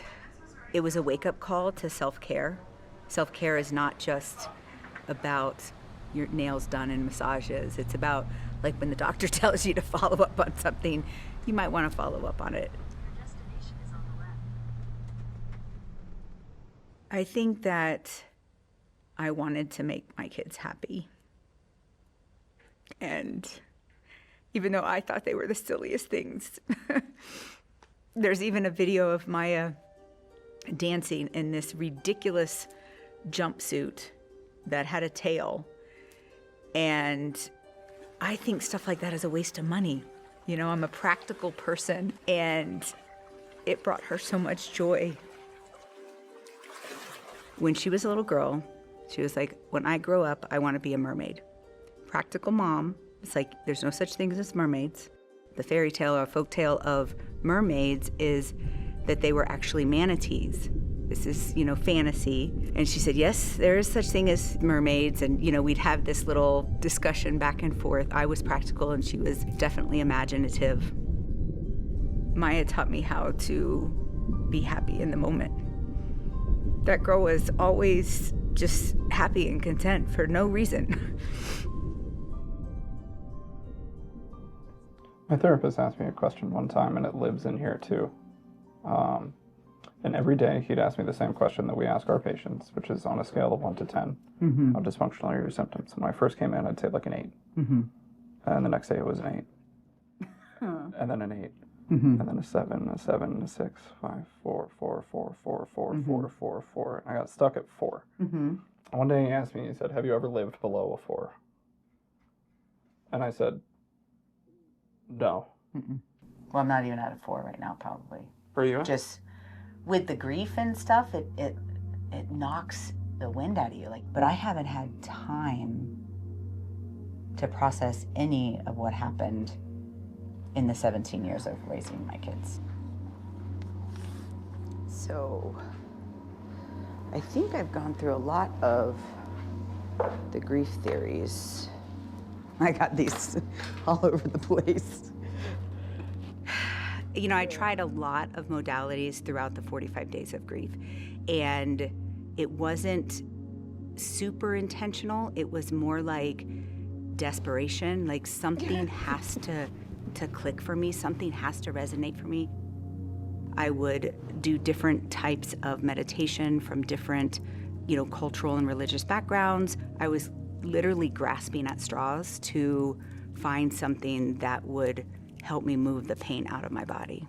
it was a wake-up call to self-care. Self-care is not just about your nails done and massages. It's about, like, when the doctor tells you to follow up on something, you might want to follow up on it. I think that I wanted to make my kids happy. And even though I thought they were the silliest things, there's even a video of Maya dancing in this ridiculous jumpsuit that had a tail. And I think stuff like that is a waste of money. I'm a practical person, and it brought her so much joy. When she was a little girl, she was like, when I grow up, I want to be a mermaid. Practical mom. It's like, there's no such thing as mermaids. The fairy tale or folk tale of mermaids is that they were actually manatees. This is, fantasy. And she said, yes, there is such thing as mermaids. And, we'd have this little discussion back and forth. I was practical and she was definitely imaginative. Maya taught me how to be happy in the moment. That girl was always just happy and content for no reason. My therapist asked me a question one time, and it lives in here too. And every day he'd ask me the same question that we ask our patients, which is on a scale of 1 to 10. Mm-hmm. How dysfunctional are your symptoms? When I first came in, I'd say like an 8. Mm-hmm. And the next day it was an 8. And then an 8. Mm-hmm. And then a 7, a 7, a 6, 5, 4, 4, 4, 4, 4, Mm-hmm. 4, 4, 4. And I got stuck at 4. Mm-hmm. One day he asked me, he said, have you ever lived below a 4? And I said, no. Mm-mm. Well, I'm not even at a 4 right now, probably. Where are you at? Just with the grief and stuff, it knocks the wind out of you. But I haven't had time to process any of what happened in the 17 years of raising my kids. So I think I've gone through a lot of the grief theories. I got these all over the place. I tried a lot of modalities throughout the 45 days of grief, and it wasn't super intentional. It was more like desperation, like something has to to click for me. Something has to resonate for me. I would do different types of meditation from different, cultural and religious backgrounds. I was literally grasping at straws to find something that would help me move the pain out of my body.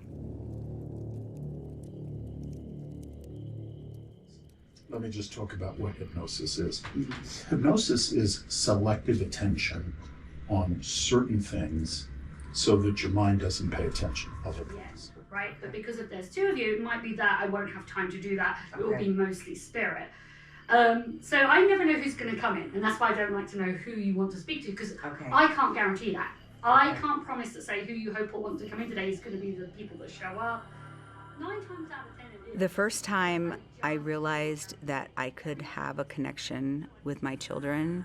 Let me just talk about what hypnosis is. Hypnosis is selective attention on certain things so that your mind doesn't pay attention to other things. Right? But because if there's two of you, it might be that I won't have time to do that. It will be mostly spirit. So I never know who's going to come in, and that's why I don't like to know who you want to speak to, because I can't guarantee that. I can't promise to say who you hope will want to come in today is going to be the people that show up. 9 times out of 10 it is. The first time I realized that I could have a connection with my children,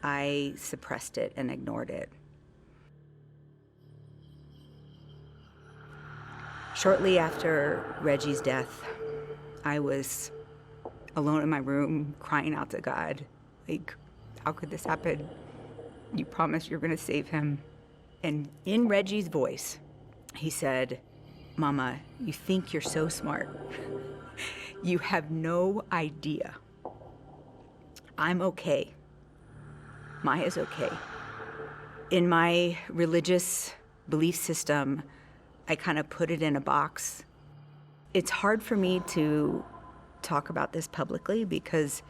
I suppressed it and ignored it. Shortly after Reggie's death, I was alone in my room crying out to God, like, how could this happen? You promised you're gonna save him. And in Reggie's voice, he said, Mama, you think you're so smart. You have no idea. I'm okay. Maya's okay. In my religious belief system, I kind of put it in a box. It's hard for me to talk about this publicly because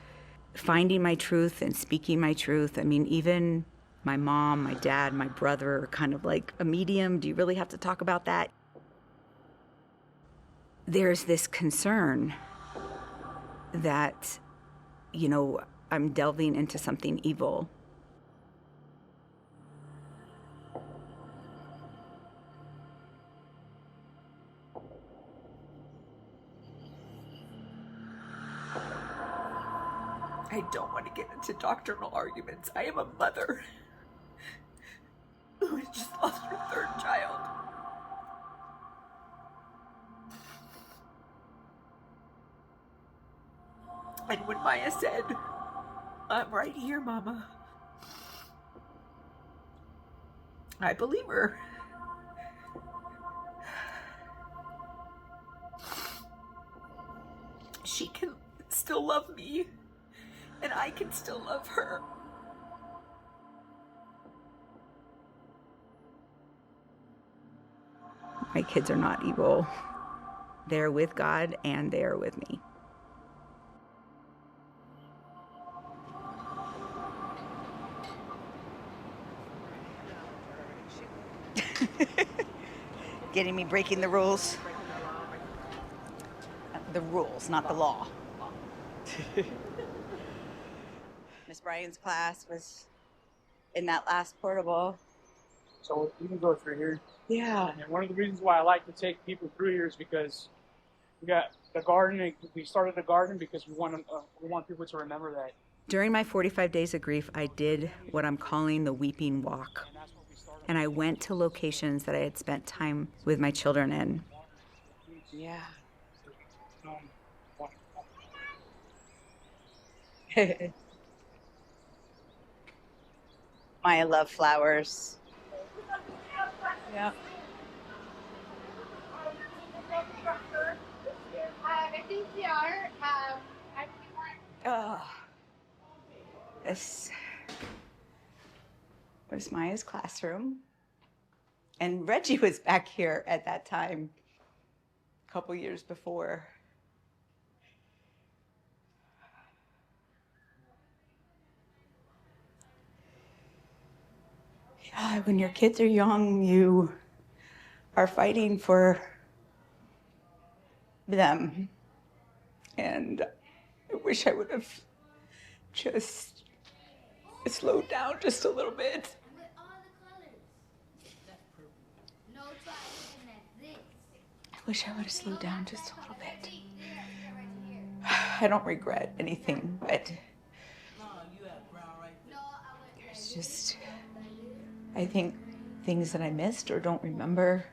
finding my truth and speaking my truth, even my mom, my dad, my brother are kind of like, a medium, do you really have to talk about that? There's this concern that, I'm delving into something evil. I don't want to get into doctrinal arguments. I am a mother who has just lost her 3rd child. And when Maya said, I'm right here, Mama, I believe her. She can still love me. And I can still love her. My kids are not evil. They're with God and they are with me. Getting me breaking the rules. The rules, not the law. Miss Bryan's class was in that last portable. So you can go through here. Yeah. And one of the reasons why I like to take people through here is because we got the garden. We started the garden because we want people to remember that. During my 45 days of grief, I did what I'm calling the weeping walk. And I went to locations that I had spent time with my children in. Yeah. Maya loved flowers. Yeah. I think they are. This was Maya's classroom. And Reggie was back here at that time, a couple years before. Yeah, when your kids are young, you are fighting for them. And I wish I would have just slowed down just a little bit. I wish I would have slowed down just a little bit. I don't regret anything, but there's just, I think, things that I missed or don't remember.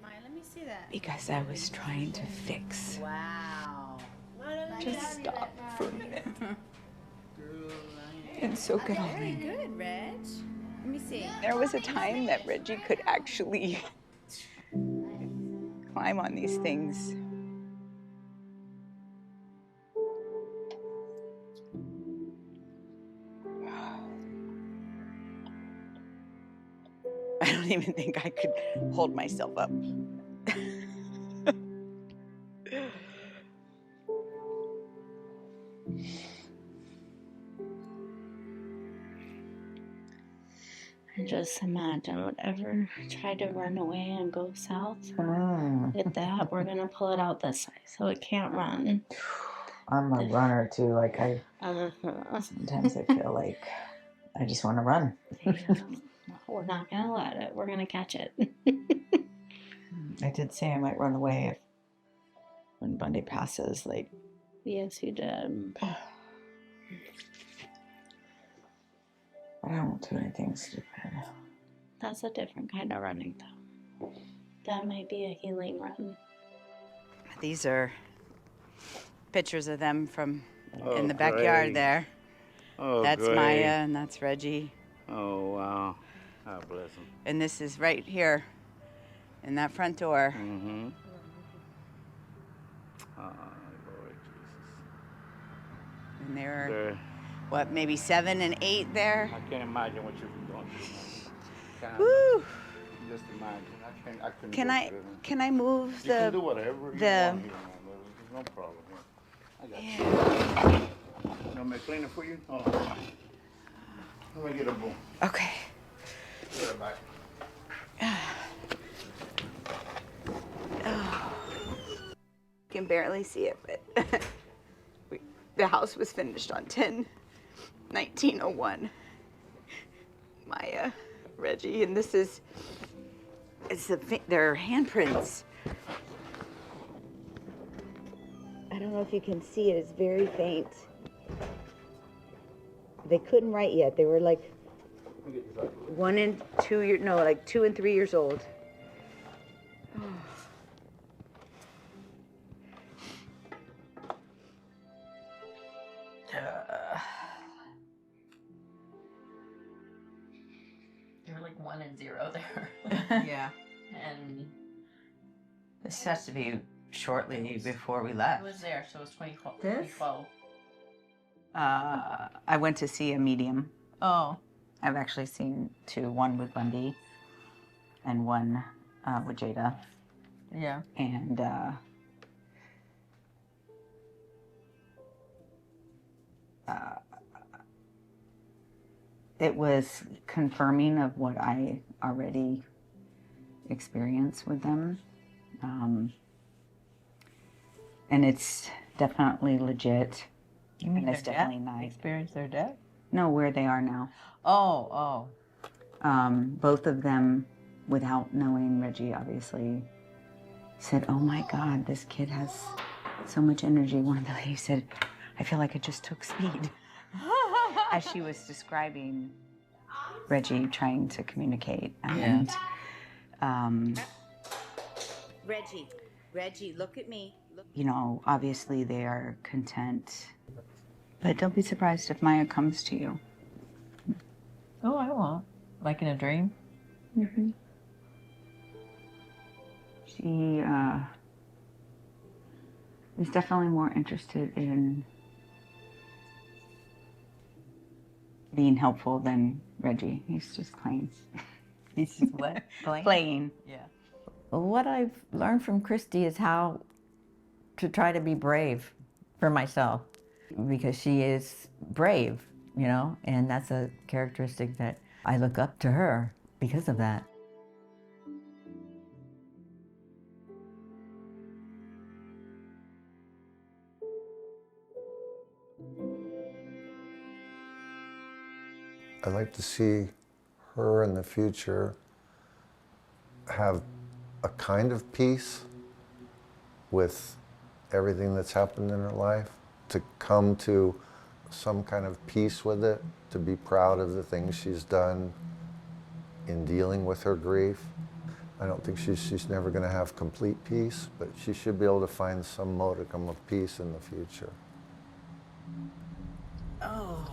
Maya, let me see that. Because I was trying to fix. Wow. Just stop for a minute and soak it all Very in. good, Reg. Let me see. There was a time that Reggie could actually climb on these things. I don't even think I could hold myself up. And just imagine whatever tried to run away and go south. With that, we're gonna pull it out this way so it can't run. I'm a runner too. Like sometimes I feel like I just want to run. We're not gonna let it. We're gonna catch it. I did say I might run away when Bundy passes. Like, Yes, you did. I don't do anything stupid. That's a different kind of running, though. That might be a healing run. These are pictures of them from in the backyard there. Oh, that's great. Maya and that's Reggie. Oh, wow. God bless him. And this is right here in that front door. Mm-hmm. Oh, Lord Jesus. And they're, what, maybe 7 and 8 there? I can't imagine what you've been going through. Woo! Just imagine. I couldn't Can go I through it. can I move You can do whatever you want here, Mama. There's no problem here. I got you. You want me to clean it for you? Oh. Let me get a broom. Okay. Get it back. Oh. You can barely see it, but the house was finished on 10/19/01. Maya, Reggie, and this is their handprints. I don't know if you can see it. It's very faint. They couldn't write yet. They were like 1 and 2 years, no, like 2 and 3 years old. Oh. They were like 1 and 0 there. Yeah. And This has to be shortly before we left. it was there, so it was 2012. This? 2012. I went to see a medium. Oh. I've actually seen 2, one with Bundy and one with Jada. Yeah. And it was confirming of what I already experienced with them. And it's definitely legit. You mean and it's their definitely death? not. Experience their death? No, where they are now. Oh. Both of them, without knowing Reggie, obviously, said, "Oh my God, this kid has so much energy." One of the ladies said, "I feel like it just took speed." As she was describing Reggie trying to communicate. And Reggie, look at me. you know, obviously they are content. But don't be surprised if Maya comes to you. Oh, I won't. Like in a dream? Mm-hmm. She is definitely more interested in being helpful than Reggie. He's just playing. He's just what? Playing. Yeah. Well, what I've learned from Cristi is how to try to be brave for myself, because she is brave, you know, and that's a characteristic that I look up to her because of that. I'd like to see her in the future have a kind of peace with everything that's happened in her life, to come to some kind of peace with it, to be proud of the things she's done in dealing with her grief. I don't think she's never going to have complete peace, but she should be able to find some modicum of peace in the future. Oh,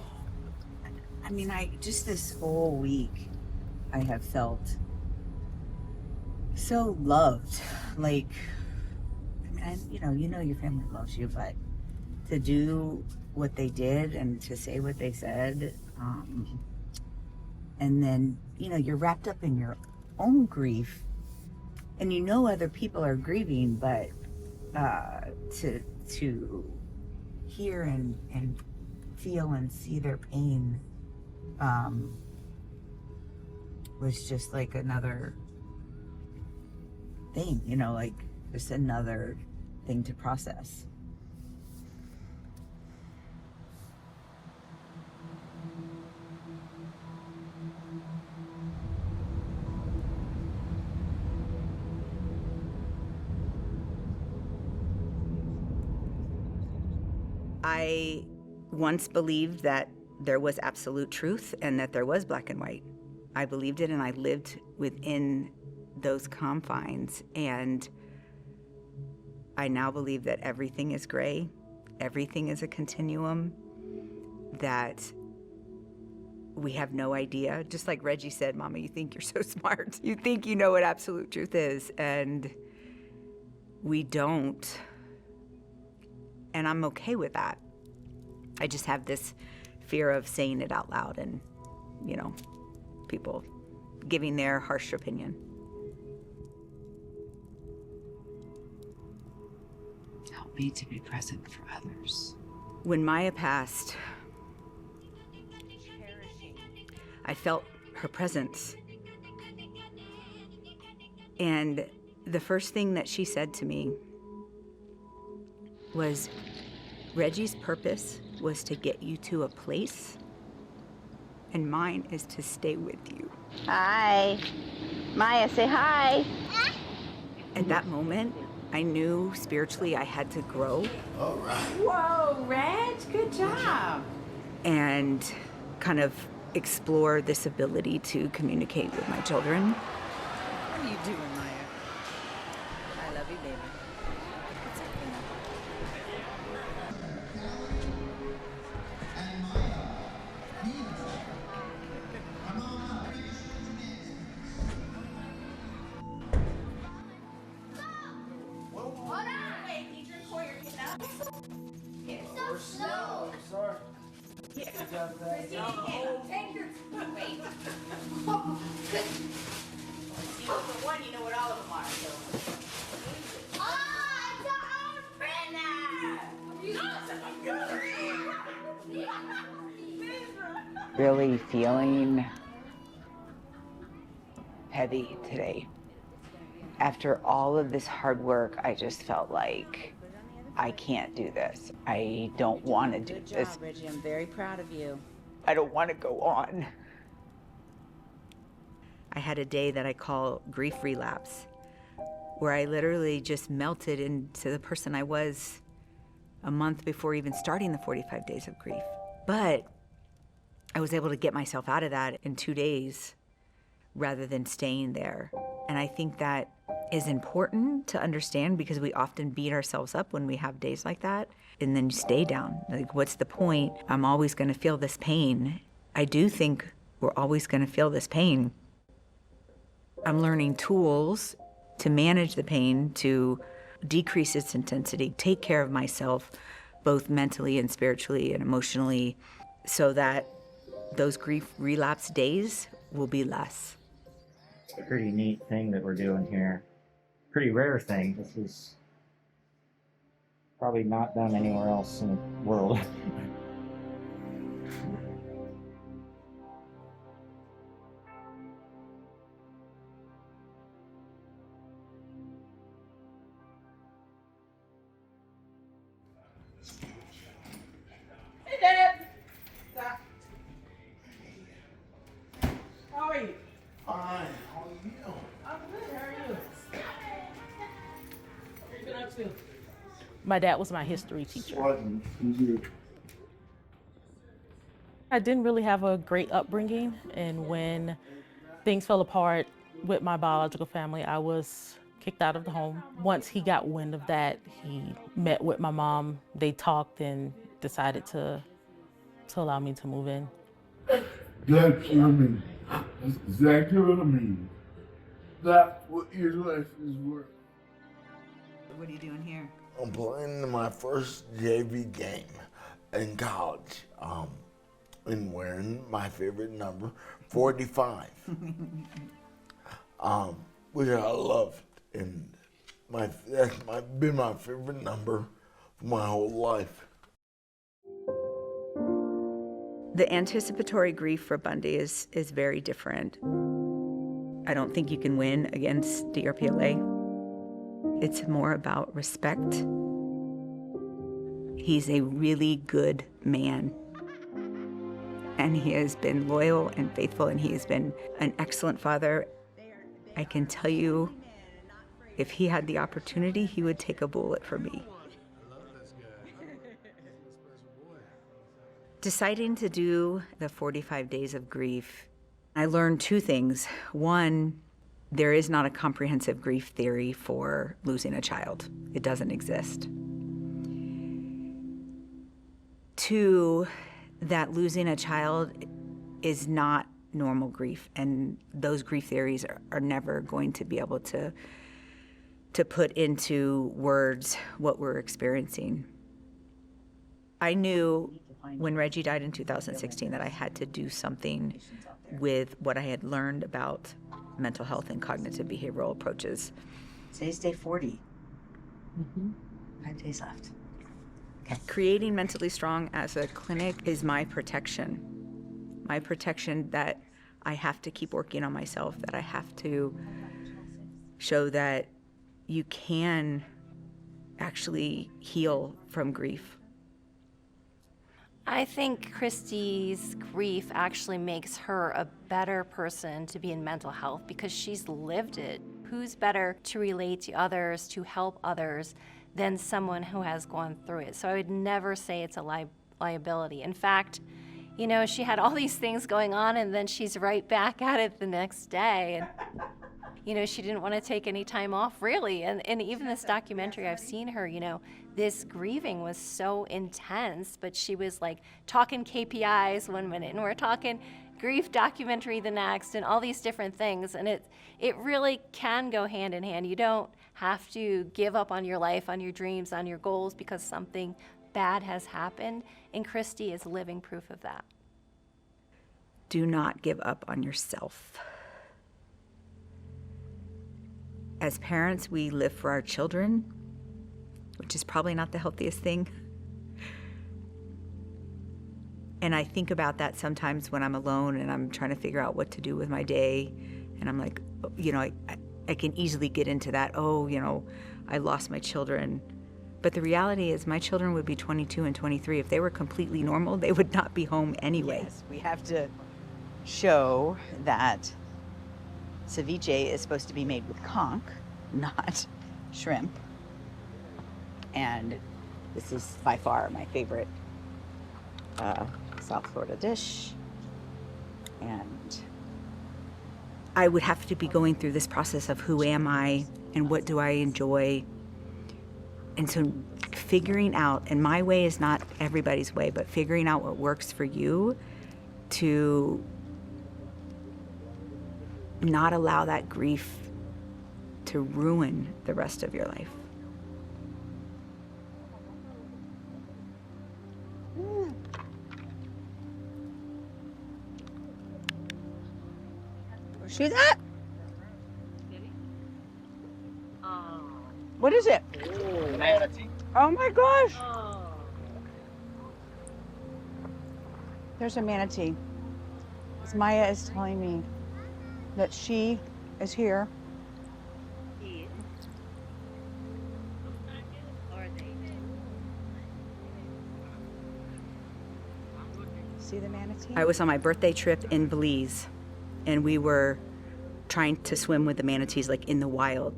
I mean, just this whole week, I have felt so loved. Like, I mean, you know your family loves you, but to do what they did and to say what they said, and then, you're wrapped up in your own grief, and other people are grieving, but to hear and feel and see their pain was just like another thing, like just another thing to process. I once believed that there was absolute truth and that there was black and white. I believed it, and I lived within those confines. And I now believe that everything is gray, everything is a continuum, that we have no idea. Just like Reggie said, Mama, you think you're so smart. You think you know what absolute truth is, and we don't. And I'm okay with that. I just have this fear of saying it out loud and, people giving their harsh opinion. Help me to be present for others. When Maya passed, I felt her presence. And the first thing that she said to me was, Reggie's purpose was to get you to a place, and mine is to stay with you. Hi. Maya, say hi. At that moment, I knew spiritually I had to grow. All right. Whoa, Reg, good job. And kind of explore this ability to communicate with my children. What are you doing, Maya? I love you, baby. Really feeling heavy today. After all of this hard work, I just felt like I can't do this. I don't want to do this. Good job, Reggie. I'm very proud of you. I don't want to go on. I had a day that I call grief relapse, where I literally just melted into the person I was a month before even starting the 45 days of grief. But I was able to get myself out of that in 2 days rather than staying there. And I think that is important to understand, because we often beat ourselves up when we have days like that, and then you stay down. Like, what's the point? I'm always going to feel this pain. I do think we're always going to feel this pain. I'm learning tools to manage the pain, to decrease its intensity, take care of myself, both mentally and spiritually and emotionally, so that those grief relapse days will be less. It's a pretty neat thing that we're doing here. Pretty rare thing. This is probably not done anywhere else in the world. Hey, Dad. Stop. How are you? Fine. How are you? I'm good. How are you? What have you been up to? My dad was my history teacher. I didn't really have a great upbringing, and when things fell apart with my biological family, I was kicked out of the home. Once he got wind of that, he met with my mom. They talked and decided to allow me to move in. That's That's exactly what I mean. That's what your life is worth. What are you doing here? I'm playing in my first JV game in college, and wearing my favorite number, 45. Which I loved, and that's been my favorite number for my whole life. The anticipatory grief for Bundy is very different. I don't think you can win against DRPLA. It's more about respect. He's a really good man. And he has been loyal and faithful, and he has been an excellent father. I can tell you, if he had the opportunity, he would take a bullet for me. Deciding to do the 45 days of grief, I learned two things. One, there is not a comprehensive grief theory for losing a child. It doesn't exist. Two, that losing a child is not normal grief, and those grief theories are never going to be able to put into words what we're experiencing. I knew when Reggie died in 2016 that I had to do something with what I had learned about mental health and cognitive behavioral approaches. Today's day 40. 5 days left. Creating Mentally Strong as a clinic is my protection. My protection that I have to keep working on myself, that I have to show that you can actually heal from grief. I think Cristi's grief actually makes her a better person to be in mental health because she's lived it. Who's better to relate to others, to help others, than someone who has gone through it? So I would never say it's a liability. In fact, you know, she had all these things going on and then she's right back at it the next day. And, you know, she didn't want to take any time off, really. And even this documentary, I've seen her, you know, this grieving was so intense, but she was like talking KPIs one minute and we're talking grief documentary the next and all these different things. And it really can go hand in hand. You don't have to give up on your life, on your dreams, on your goals because something bad has happened. And Cristi is living proof of that. Do not give up on yourself. As parents, we live for our children, which is probably not the healthiest thing. And I think about that sometimes when I'm alone and I'm trying to figure out what to do with my day. And I'm like, you know, I can easily get into that, oh, you know, I lost my children. But the reality is my children would be 22 and 23. If they were completely normal, they would not be home anyway. Yes, we have to show that ceviche is supposed to be made with conch, not shrimp. And this is by far my favorite South Florida dish. And I would have to be going through this process of who am I and what do I enjoy. And so figuring out, and my way is not everybody's way, but figuring out what works for you to not allow that grief to ruin the rest of your life. See that? What is it? Manatee. Oh my gosh! There's a manatee. As Maya is telling me that she is here. See the manatee? I was on my birthday trip in Belize, and we were trying to swim with the manatees like in the wild.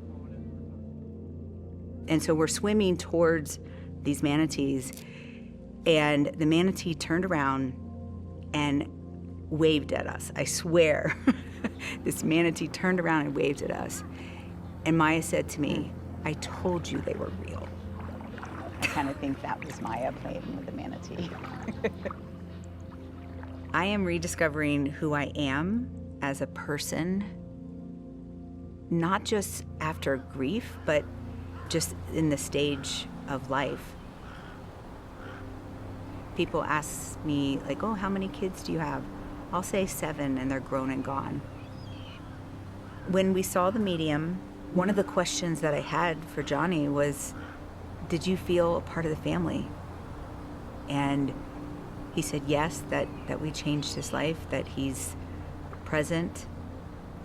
And so we're swimming towards these manatees, and the manatee turned around and waved at us. I swear, this manatee turned around and waved at us. And Maya said to me, I told you they were real. I kind of think that was Maya playing with the manatee. I am rediscovering who I am as a person, not just after grief, but just in the stage of life. People ask me, like, oh, how many kids do you have? I'll say 7, and they're grown and gone. When we saw the medium, one of the questions that I had for Johnny was, did you feel a part of the family? And he said yes, that we changed his life, that he's present.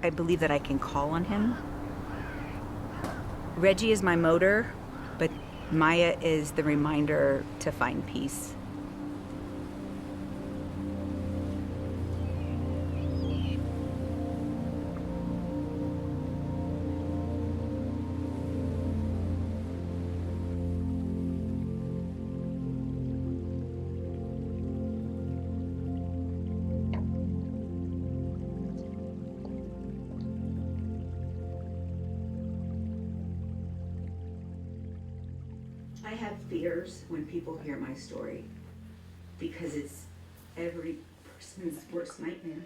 I believe that I can call on him. Reggie is my motor, but Maya is the reminder to find peace. I have fears when people hear my story because it's every person's worst nightmare.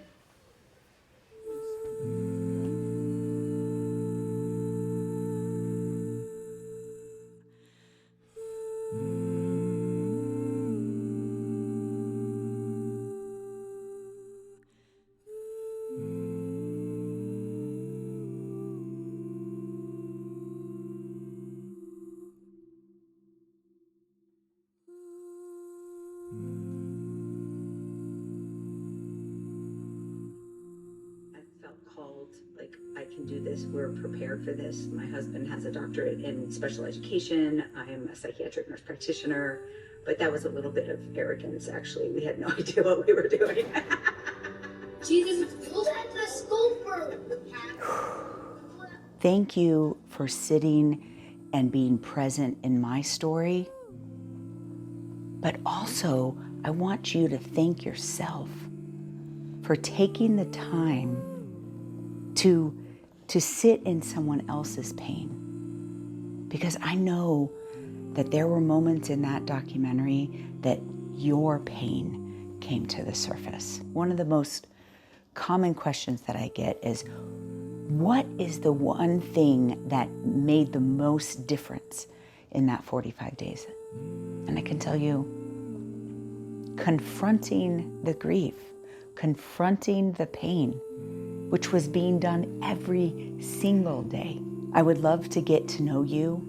Called, like, I can do this, we're prepared for this. My husband has a doctorate in special education. I'm a psychiatric nurse practitioner, but that was a little bit of arrogance, actually. We had no idea what we were doing. Jesus, look at the scooper. Thank you for sitting and being present in my story. But also, I want you to thank yourself for taking the time to sit in someone else's pain. Because I know that there were moments in that documentary that your pain came to the surface. One of the most common questions that I get is, what is the one thing that made the most difference in that 45 days? And I can tell you, confronting the grief, confronting the pain, which was being done every single day. I would love to get to know you.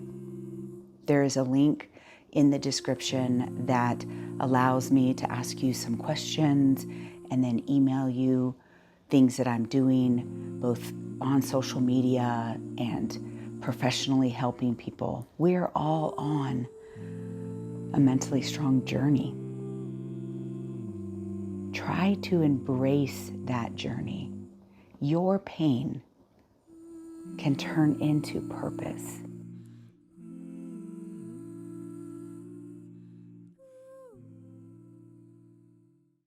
There is a link in the description that allows me to ask you some questions and then email you things that I'm doing, both on social media and professionally helping people. We're all on a mentally strong journey. Try to embrace that journey. Your pain can turn into purpose.